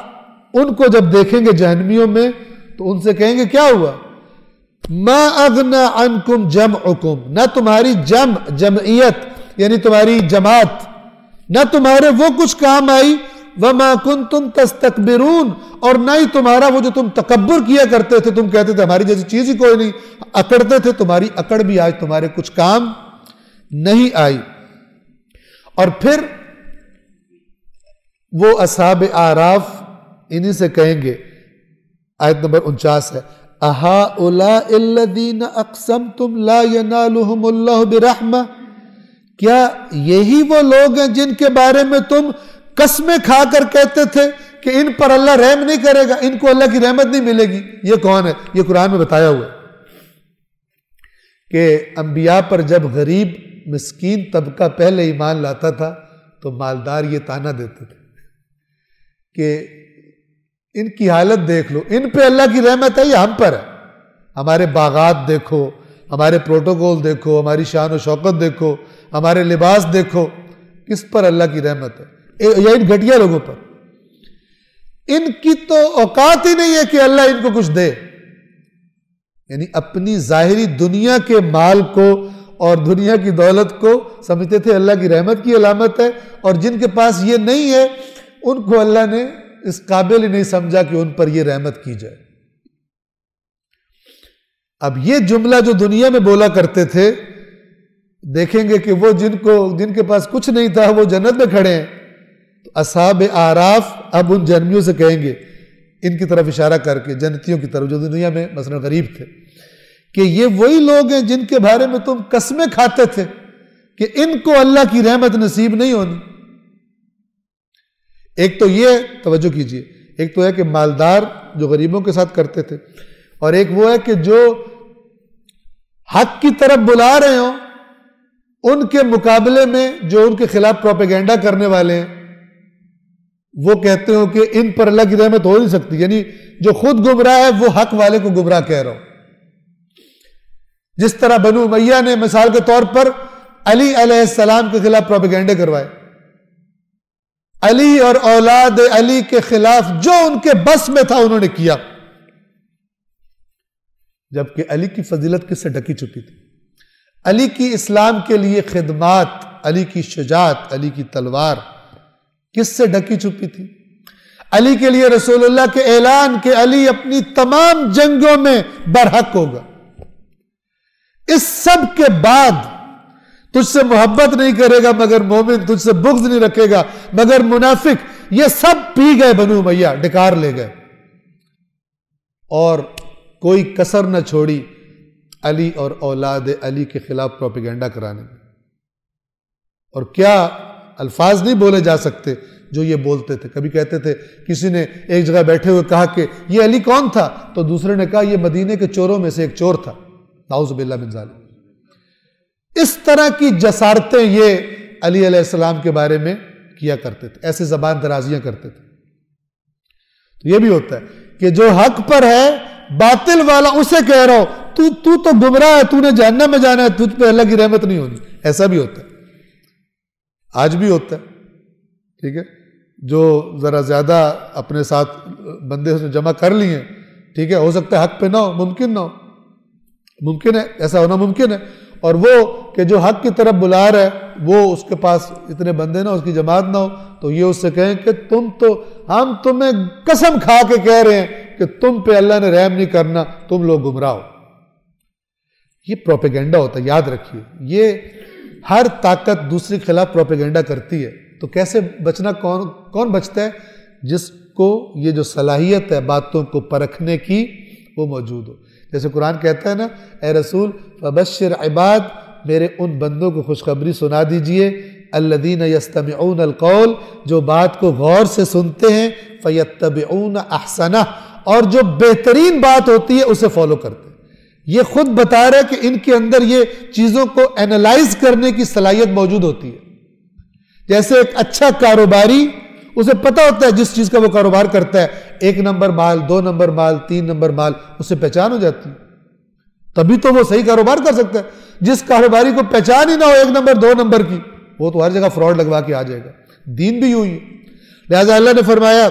S1: ان کو جب دیکھیں گے جہنمیوں میں تو ان سے کہیں گے کیا ہوا؟ ما اغنى عنکم جمعکم، نہ تمہاری جمعیت یعنی تمہاری جماعت نہ تمہارے وہ کچھ کام آئی، وما کنتم تستکبرون، اور نہ ہی تمہارا وہ جو تم تکبر کیا کرتے تھے، تم کہتے تھے ہماری جیسی چیز ہی کوئی نہیں، اکڑتے تھے، تمہاری اکڑ بھی آج تمہارے کچھ کام نہیں آئی۔ اور پھر وہ اصحاب اعراف انہی سے کہیں گے، آیت نمبر 49 ہے، اہؤلاء الذین اقسمتم لا ینالہم اللہ برحمہ، کیا یہی وہ لوگ ہیں جن کے بارے میں تم قسمیں کھا کر کہتے تھے کہ ان پر اللہ رحم نہیں کرے گا، ان کو اللہ کی رحمت نہیں ملے گی؟ یہ کون ہے؟ یہ قرآن میں بتایا ہوا ہے کہ انبیاء پر جب غریب مسکین طبقہ پہلے ایمان لاتا تھا تو مالدار یہ تانا دیتے تھے کہ ان کی حالت دیکھ لو، ان پہ اللہ کی رحمت ہے یا ہم پر ہے؟ ہمارے باغات دیکھو، ہمارے پروٹوکول دیکھو، ہماری شان و شوکت دیکھو، ہمارے لباس دیکھو، کس پر اللہ کی رحمت ہے؟ یا ان گھٹیا لوگوں پر؟ ان کی تو اوقات ہی نہیں ہے کہ اللہ ان کو کچھ دے، یعنی اپنی ظاہری دنیا کے مال کو اور دنیا کی دولت کو سمجھتے تھے اللہ کی رحمت کی علامت ہے، اور جن کے پاس یہ نہیں ہے ان کو اللہ نے اس قابل ہی نہیں سمجھا کہ ان پر یہ رحمت کی جائے۔ اب یہ جملہ جو دنیا میں بولا کرتے تھے، دیکھیں گے کہ وہ جن کے پاس کچھ نہیں تھا وہ جنت میں کھڑے ہیں، تو اصحاب اعراف اب ان جہنمیوں سے کہیں گے، ان کی طرف اشارہ کر کے، جنتیوں کی طرف جو دنیا میں مثلا غریب تھے، کہ یہ وہی لوگ ہیں جن کے بارے میں تم قسمیں کھاتے تھے کہ ان کو اللہ کی رحمت نصیب نہیں ہونی۔ ایک تو یہ توجہ کیجئے، ایک تو ہے کہ مالدار جو غریبوں کے ساتھ کرتے تھے، اور ایک وہ ہے کہ جو حق کی طرف بلا رہے ہوں ان کے مقابلے میں جو ان کے خلاف پروپیگنڈا کرنے والے ہیں وہ کہتے ہو کہ ان پر اللہ کی رحمت ہو نہیں سکتی، یعنی جو خود گمراہ ہے وہ حق والے کو گمراہ کہہ رہا ہو۔ جس طرح بنو امیہ نے مثال کے طور پر علی علیہ السلام کے خلاف پروپیگنڈے کروائے، علی اور اولاد علی کے خلاف جو ان کے بس میں تھا انہوں نے کیا، جبکہ علی کی فضیلت کس سے ڈھکی چھپی تھی؟ علی کی اسلام کے لیے خدمات، علی کی شجاعت، علی کی تلوار کس سے ڈھکی چھپی تھی؟ علی کے لیے رسول اللہ کے اعلان کہ علی اپنی تمام جنگوں میں برحق ہوگا۔ اس سب کے بعد تجھ سے محبت نہیں کرے گا مگر مومن، تجھ سے بغض نہیں رکھے گا مگر منافق، یہ سب پی گئے بنو امیہ، ڈکار لے گئے، اور کوئی کسر نہ چھوڑی علی اور اولاد علی کے خلاف پروپیگنڈا کرانے میں۔ اور کیا الفاظ نہیں بولے جا سکتے جو یہ بولتے تھے۔ کبھی کہتے تھے، کسی نے ایک جگہ بیٹھے ہوئے کہا کہ یہ علی کون تھا، تو دوسرے نے کہا یہ مدینے کے چوروں میں سے ایک چور تھا، نعوذ باللہ من ذالک۔ اس طرح کی جسارتیں یہ علی علیہ السلام کے بارے میں کیا کرتے تھے، ایسے زبان درازیاں کرتے تھے۔ تو یہ بھی ہوتا ہے کہ جو حق پر ہے باطل والا اسے کہہ رہا ہو تو گمراہ ہے، تو نے جہنم میں جانا ہے، تجھ پہ اللہ کی رحمت نہیں ہونی، ایسا بھی ہوتا ہے، آج بھی ہوتا ہے، ٹھیک ہے۔ جو ذرا زیادہ اپنے ساتھ بندے اس نے جمع کر لیے، ٹھیک ہے، ہو سکتا ہے حق پہ نہ ہو، ممکن نہ ہو، ممکن ہے ایسا ہونا، ممکن ہے، اور وہ کہ جو حق کی طرف بلا رہا ہے وہ اس کے پاس اتنے بندے نہ، اس کی جماعت نہ ہو، تو یہ اس سے کہیں کہ ہم تمہیں قسم کھا کے کہہ رہے ہیں کہ تم پہ اللہ نے رحم نہیں کرنا، تم لوگ گمراہ ہو۔ یہ پروپیگنڈا ہوتا ہے، یاد رکھیے، یہ ہر طاقت دوسری کے خلاف پروپیگنڈا کرتی ہے، تو کیسے بچنا؟ کون بچتا ہے؟ جس کو یہ جو صلاحیت ہے باتوں کو پرکھنے کی وہ موجود ہو۔ جیسے قرآن کہتا ہے نا، اے رسول فبشر عباد، میرے ان بندوں کو خوشخبری سنا دیجئے، الذین یستمعون القول، جو بات کو غور سے سنتے ہیں، فیتبعون احسنہ، اور جو بہترین بات ہوتی ہے اسے فالو کرتے ہیں۔ یہ خود بتا رہا ہے کہ ان کے اندر یہ چیزوں کو اینالائز کرنے کی صلاحیت موجود ہوتی ہے۔ جیسے ایک اچھا کاروباری، اسے پتہ ہوتا ہے جس چیز کا وہ کاروبار کرتا ہے، 1 نمبر مال، 2 نمبر مال، 3 نمبر مال، اسے پہچان ہو جاتی ہے، تبھی تو وہ صحیح کاروبار کر سکتا ہے۔ جس کاروباری کو پہچان ہی نہ ہو 1 نمبر 2 نمبر کی، وہ تو ہر جگہ فراڈ لگوا کے آ جائے گا۔ دین بھی یوں ہی ہے، لہذا اللہ نے فرمایا،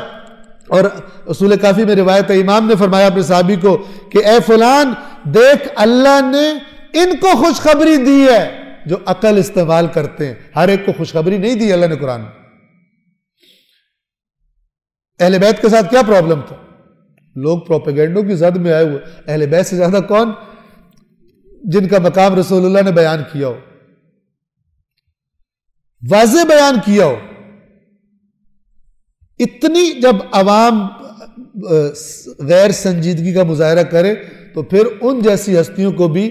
S1: اور اصول کافی میں روایت ہے، امام نے فرمایا اپنے صحابی کو کہ اے فلان دیکھ، اللہ نے ان کو خوشخبری دی ہے جو عقل استعمال کرتے ہیں، ہر ایک کو خوشخبری نہیں دی اللہ نے قرآن میں۔ اہل بیت کے ساتھ کیا پرابلم تھا؟ لوگ پروپیگنڈوں کی زد میں آئے ہوئے، اہل بیت سے زیادہ کون جن کا مقام رسول اللہ نے بیان کیا ہو، واضح بیان کیا ہو۔ اتنی جب عوام غیر سنجیدگی کا مظاہرہ کرے تو پھر ان جیسی ہستیوں کو بھی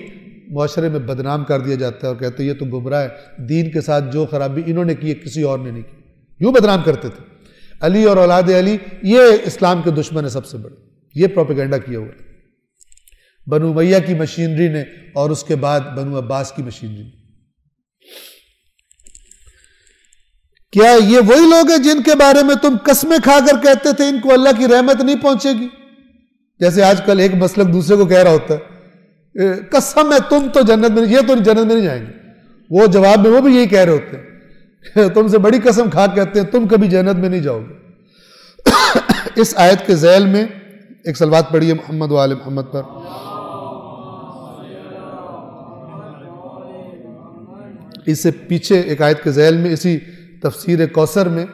S1: معاشرے میں بدنام کر دیا جاتا ہے اور کہتے ہیں یہ تو گمراہ ہے، دین کے ساتھ جو خرابی انہوں نے کی ہے کسی اور نے نہیں کی، یوں بدنام کرتے تھے۔ علی اور اولاد علی یہ اسلام کے دشمن ہے سب سے بڑے، یہ پروپیگنڈا کیا ہوا ہے بنو امیہ کی مشینری نے اور اس کے بعد بنو عباس کی مشینری نے۔ کیا یہ وہی لوگ ہیں جن کے بارے میں تم قسمیں کھا کر کہتے تھے ان کو اللہ کی رحمت نہیں پہنچے گی؟ جیسے آج کل ایک مسلک دوسرے کو کہہ رہا ہوتا ہے قسم ہے تم تو جنت میں نہیں، یہ تو جنت میں نہیں جائیں گے، وہ جواب میں وہ بھی یہی کہہ رہے ہوتے ہیں تم سے بڑی قسم کھا کہتے ہیں تم کبھی جنت میں نہیں جاؤ گے۔ اس آیت کے ذیل میں ایک صلوات پڑھیے محمد و آل محمد پر۔ اس سے پیچھے ایک آیت کے ذیل میں اسی تفسیر کوثر میں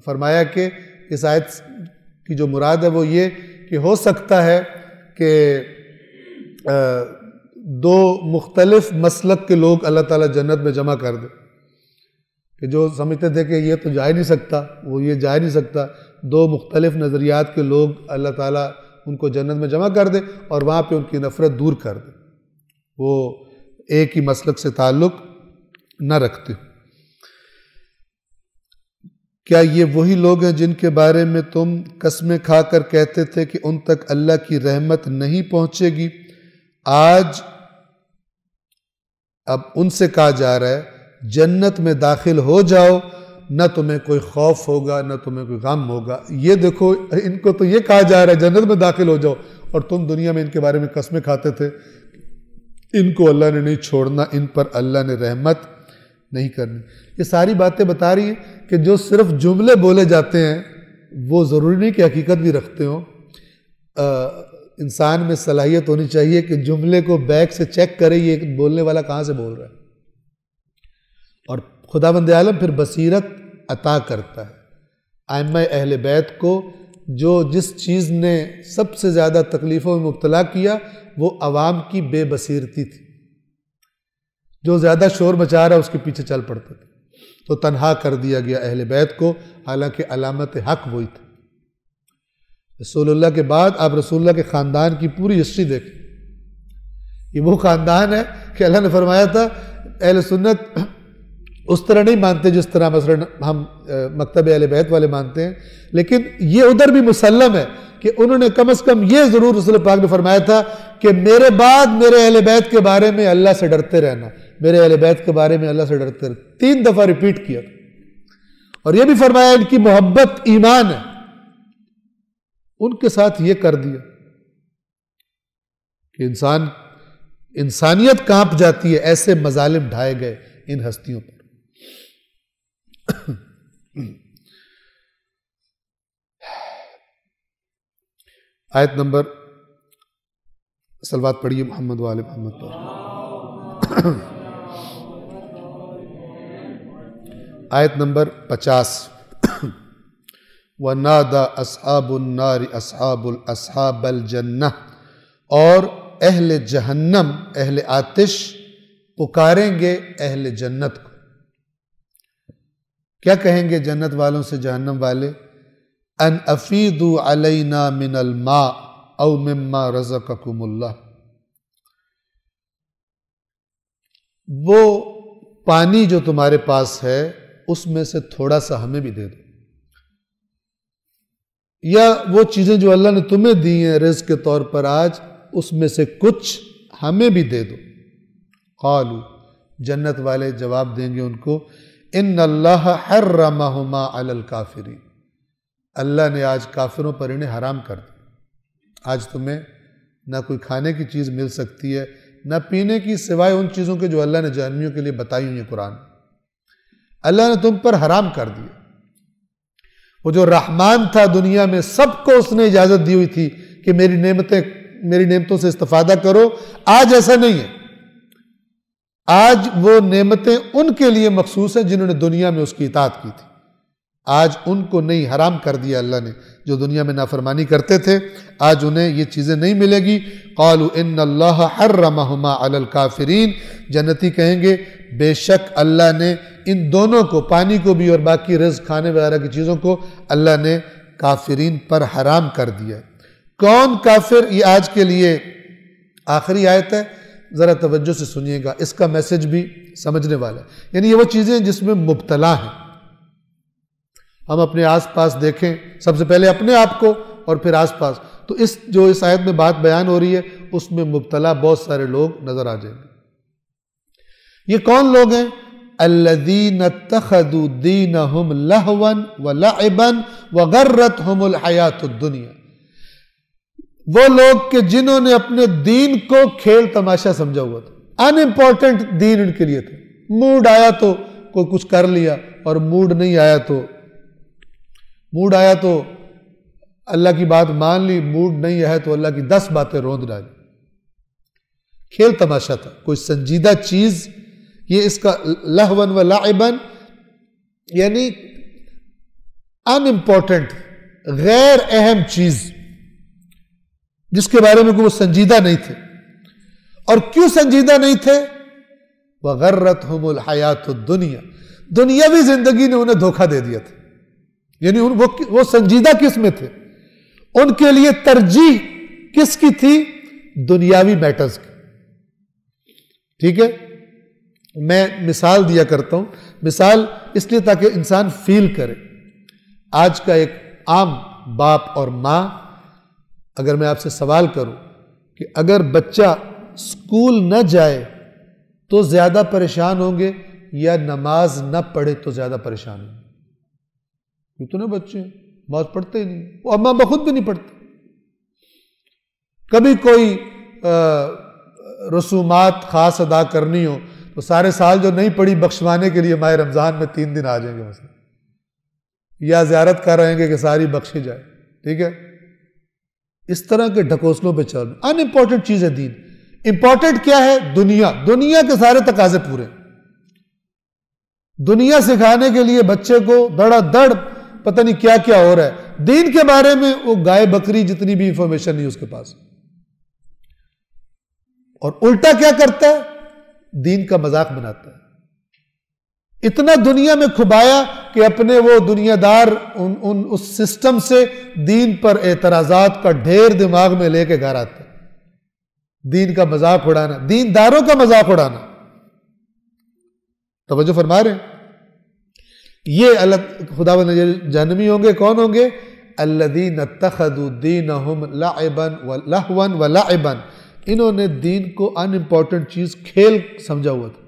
S1: فرمایا کہ اس آیت کی جو مراد ہے وہ یہ کہ ہو سکتا ہے کہ دو مختلف مسلک کے لوگ اللہ تعالیٰ جنت میں جمع کر دے، کہ جو سمجھتے تھے کہ یہ تو جا ہی نہیں سکتا، وہ یہ جا ہی نہیں سکتا، دو مختلف نظریات کے لوگ اللہ تعالیٰ ان کو جنت میں جمع کر دے اور وہاں پہ ان کی نفرت دور کر دے، وہ ایک ہی مسلک سے تعلق نہ رکھتے۔ کیا یہ وہی لوگ ہیں جن کے بارے میں تم قسمیں کھا کر کہتے تھے کہ ان تک اللہ کی رحمت نہیں پہنچے گی؟ آج اب ان سے کہا جا رہا ہے جنت میں داخل ہو جاؤ، نہ تمہیں کوئی خوف ہوگا نہ تمہیں کوئی غم ہوگا۔ یہ دیکھو ان کو تو یہ کہا جا رہا ہے جنت میں داخل ہو جاؤ، اور تم دنیا میں ان کے بارے میں قسمیں کھاتے تھے ان کو اللہ نے نہیں چھوڑنا، ان پر اللہ نے رحمت نہیں کرنی۔ یہ ساری باتیں بتا رہی ہیں کہ جو صرف جملے بولے جاتے ہیں وہ ضروری نہیں کہ حقیقت بھی رکھتے ہوں۔ انسان میں صلاحیت ہونی چاہیے کہ جملے کو بیک سے چیک کرے یہ بولنے والا کہاں سے بول رہا ہے، اور خداوند عالم پھر بصیرت عطا کرتا ہے۔ ائمہ اہل بیت کو جو جس چیز نے سب سے زیادہ تکلیفوں میں مبتلا کیا وہ عوام کی بے بصیرتی تھی، جو زیادہ شور مچا رہا ہے اس کے پیچھے چل پڑتے تھے، تو تنہا کر دیا گیا اہل بیت کو، حالانکہ علامت حق وہی تھی۔ رسول اللہ کے بعد آپ رسول اللہ کے خاندان کی پوری ہسٹری دیکھیں، یہ وہ خاندان ہے کہ اللہ نے فرمایا تھا اہل سنت اس طرح نہیں مانتے جس طرح مثلا ہم مکتب اہل بیت والے مانتے ہیں، لیکن یہ ادھر بھی مسلم ہے کہ انہوں نے کم از کم یہ ضرور رسول پاک نے فرمایا تھا کہ میرے بعد میرے اہل بیت کے بارے میں اللہ سے ڈرتے رہنا، میرے اہل بیت کے بارے میں اللہ سے ڈرتے رہنا، 3 دفعہ ریپیٹ کیا، اور یہ بھی فرمایا ان کی محبت ایمان ہے، ان کے ساتھ یہ کر دیا کہ انسانیت کانپ جاتی ہے، ایسے مظالم ڈھائے گئے ان ہستیوں پر۔ آیت نمبر صلوات پڑھیے محمد و آل محمد پر۔ آیت نمبر 50۔ وَنَادَى أَصْحَابُ النَّارِ أَصْحَابَ الْجَنَّةِ، اور اہل جہنم اہل آتش پکاریں گے اہل جنت کو۔ کیا کہیں گے جنت والوں سے جہنم والے؟ ان افیدوا علینا من الماء او مما رزقکم اللہ، وہ پانی جو تمہارے پاس ہے اس میں سے تھوڑا سا ہمیں بھی دے دو، یا وہ چیزیں جو اللہ نے تمہیں دی ہیں رزق کے طور پر آج، اس میں سے کچھ ہمیں بھی دے دو۔ قالوا، جنت والے جواب دیں گے ان کو، ان اللہ حرمہما علی الکافرین، اللہ نے آج کافروں پر انہیں حرام کر دیا، آج تمہیں نہ کوئی کھانے کی چیز مل سکتی ہے نہ پینے کی، سوائے ان چیزوں کے جو اللہ نے جہنمیوں کے لیے بتائی ہوئی ہیں قرآن، اللہ نے تم پر حرام کر دیا۔ وہ جو رحمان تھا دنیا میں، سب کو اس نے اجازت دی ہوئی تھی کہ میری نعمتوں سے استفادہ کرو. آج ایسا نہیں ہے. آج وہ نعمتیں ان کے لیے مخصوص ہیں جنہوں نے دنیا میں اس کی اطاعت کی تھی. آج ان کو نہیں، حرام کر دیا اللہ نے. جو دنیا میں نافرمانی کرتے تھے آج انہیں یہ چیزیں نہیں ملے گی. قالوا ان اللہ حرمہما علی الکافرین، جنتی کہیں گے بے شک اللہ نے ان دونوں کو، پانی کو بھی اور باقی رزق کھانے وغیرہ کی چیزوں کو، اللہ نے کافرین پر حرام کر دیا. کون کافر؟ یہ آج کے لیے آخری آیت ہے، ذرا توجہ سے سنیے گا، اس کا میسج بھی سمجھنے والا ہے. یعنی یہ وہ چیزیں جس میں مبتلا ہیں. ہم اپنے آس پاس دیکھیں، سب سے پہلے اپنے آپ کو اور پھر آس پاس، تو اس آیت میں بات بیان ہو رہی ہے اس میں مبتلا بہت سارے لوگ نظر آ جائیں گے. یہ کون لوگ ہیں؟ الذین اتخذوا دینہم لہوا ولعبا وغرتہم الحیاۃ الدنیا. وہ لوگ کہ جنہوں نے اپنے دین کو کھیل تماشا سمجھا ہوا تھا. ان امپورٹنٹ دین ان کے لیے تھا. موڈ آیا تو کوئی کچھ کر لیا، اور موڈ آیا تو اللہ کی بات مان لی، موڈ نہیں ہے تو اللہ کی 10 باتیں روند ڈالی. کھیل تماشا تھا، کوئی سنجیدہ چیز. یہ اس کا لہون و لعبن یعنی ان امپورٹنٹ، غیر اہم چیز جس کے بارے میں کوئی سنجیدہ نہیں تھے. اور کیوں سنجیدہ نہیں تھے؟ وغرتہم الحیاۃ الدنیا، دنیاوی زندگی نے انہیں دھوکہ دے دیا تھا. یعنی وہ سنجیدہ کس میں تھے؟ ان کے لیے ترجیح کس کی تھی؟ دنیاوی میٹرز کی. ٹھیک ہے، میں مثال دیا کرتا ہوں. مثال اس لیے تاکہ انسان فیل کرے. آج کا ایک عام باپ اور ماں، اگر میں آپ سے سوال کروں کہ اگر بچہ اسکول نہ جائے تو زیادہ پریشان ہوں گے یا نماز نہ پڑھے تو زیادہ پریشان ہوں گے؟ اتنے بچے نماز پڑھتے ہی نہیں، وہ اماں بخود بھی نہیں پڑھتے. کبھی کوئی رسومات خاص ادا کرنی ہو تو سارے سال جو نہیں پڑھی بخشوانے کے لیے ماہ رمضان میں 3 دن آ جائیں گے مثلا، یا زیارت کر رہے ہیں کہ ساری بخشی جائے. ٹھیک ہے، اس طرح کے ڈھکوسلوں پہ چل رہے. ان امپورٹنٹ چیز ہے دین. امپورٹنٹ کیا ہے؟ دنیا کے سارے تقاضے پورے. دنیا سکھانے کے لیے بچے کو دڑا دڑ پتہ نہیں کیا کیا ہو رہا ہے. دین کے بارے میں وہ گائے بکری جتنی بھی انفارمیشن نہیں اس کے پاس. اور الٹا کیا کرتا ہے؟ دین کا مذاق بناتا ہے. اتنا دنیا میں کھبایا کہ اپنے وہ دنیا دار اس سسٹم سے دین پر اعتراضات کا ڈھیر دماغ میں لے کے گھر آتا ہے. دین کا مذاق اڑانا، دین داروں کا مذاق اڑانا. توجہ فرما رہے ہیں؟ یہ اللہ خداوند جہنمی ہوں گے. کون ہوں گے؟ الذین اتخذوا دینہم لہوا ولعبا. انہوں نے دین کو ان امپورٹنٹ چیز، کھیل سمجھا ہوا تھا.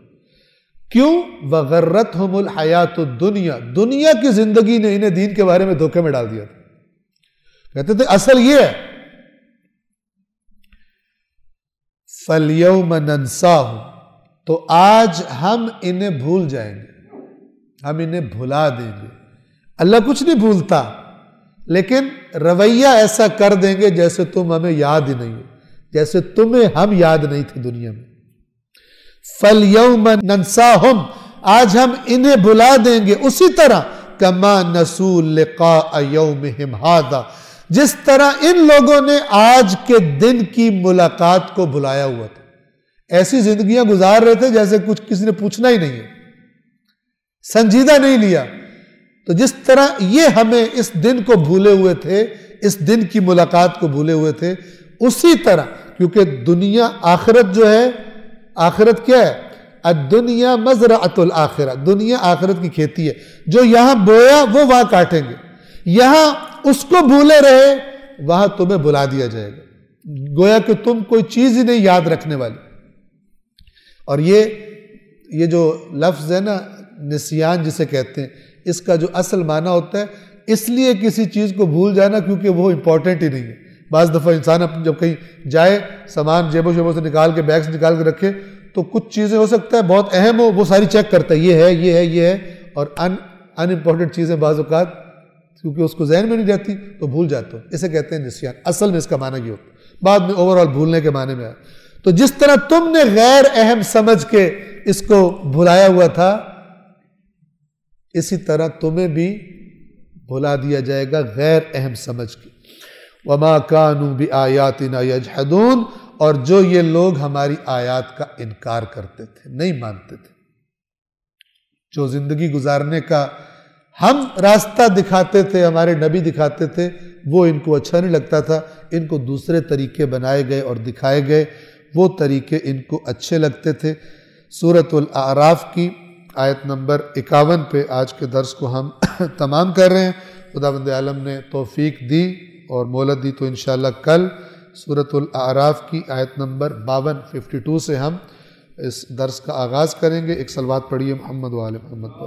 S1: کیوں؟ وغرتہم الحیاۃ الدنیا، دنیا کی زندگی نے انہیں دین کے بارے میں دھوکے میں ڈال دیا تھا. کہتے تھے اصل یہ ہے. فَالْيَوْمَ نَنْسَاهُمْ، تو آج ہم انہیں بھول جائیں گے، ہم انہیں بھلا دیں گے. اللہ کچھ نہیں بھولتا، لیکن رویہ ایسا کر دیں گے جیسے تم ہمیں یاد ہی نہیں ہو، جیسے تمہیں ہم یاد نہیں تھے دنیا میں. فَالْيَوْمَ نَنْسَاهُمْ، آج ہم انہیں بھلا دیں گے اسی طرح كَمَا نَسُوا لِقَاءَ يَوْمِهِمْ هَذَا، جس طرح ان لوگوں نے آج کے دن کی ملاقات کو بھلایا ہوا تھا. ایسی زندگیاں گزار رہے تھے جیسے کچھ کسی نے پوچھنا ہی نہیں ہے، سنجیدہ نہیں لیا. تو جس طرح یہ ہمیں اس دن کو بھولے ہوئے تھے، اس دن کی ملاقات کو بھولے ہوئے تھے، اسی طرح، کیونکہ دنیا، آخرت جو ہے، آخرت کیا ہے؟ الدنیا مزرعۃ الآخرہ، دنیا آخرت کی کھیتی ہے. جو یہاں بویا وہ وہاں کاٹیں گے. یہاں اس کو بھولے رہے، وہاں تمہیں بلا دیا جائے گا، گویا کہ تم کوئی چیز ہی نہیں یاد رکھنے والی. اور یہ جو لفظ ہے نا نسیان جسے کہتے ہیں، اس کا جو اصل معنی ہوتا ہے اس لیے کسی چیز کو بھول جانا کیونکہ وہ امپورٹنٹ ہی نہیں ہے. بعض دفعہ انسان جب کہیں جائے، سامان جیبوں شیبوں سے نکال کے، بیگ سے نکال کے رکھے، تو کچھ چیزیں ہو سکتا ہے بہت اہم ہو، وہ ساری چیک کرتا ہے، یہ ہے، اور ان امپورٹنٹ چیزیں بعض اوقات کیونکہ اس کو ذہن میں نہیں رہتی تو بھول جاتا ہوں، اسے کہتے ہیں نسیان۔ اصل میں اس کا معنی یہ ہوتا ہے، بعد میں اوورآل بھولنے کے معنی میں آیا۔ تو جس طرح تم نے غیر اہم سمجھ کے اس کو بھلایا ہوا تھا، اسی طرح تمہیں بھی بھلا دیا جائے گا غیر اہم سمجھ کے۔ وَمَا كَانُوا بِآيَاتِنَا يَجْحَدُونَ، اور جو یہ لوگ ہماری آیات کا انکار کرتے تھے، نہیں مانتے تھے، جو زندگی گزارنے کا ہم راستہ دکھاتے تھے، ہمارے نبی دکھاتے تھے، وہ ان کو اچھا نہیں لگتا تھا، ان کو دوسرے طریقے بنائے گئے اور دکھائے گئے، وہ طریقے ان کو اچھے لگتے تھے۔ سورۃ الاعراف کی آیت نمبر 51 پہ آج کے درس کو ہم تمام کر رہے ہیں۔ خداوند عالم نے توفیق دی اور مہلت دی تو انشاءاللہ کل سورۃ الاعراف کی آیت نمبر 52 سے ہم اس درس کا آغاز کریں گے۔ ایک صلوات پڑھیے محمد و آل محمد پر۔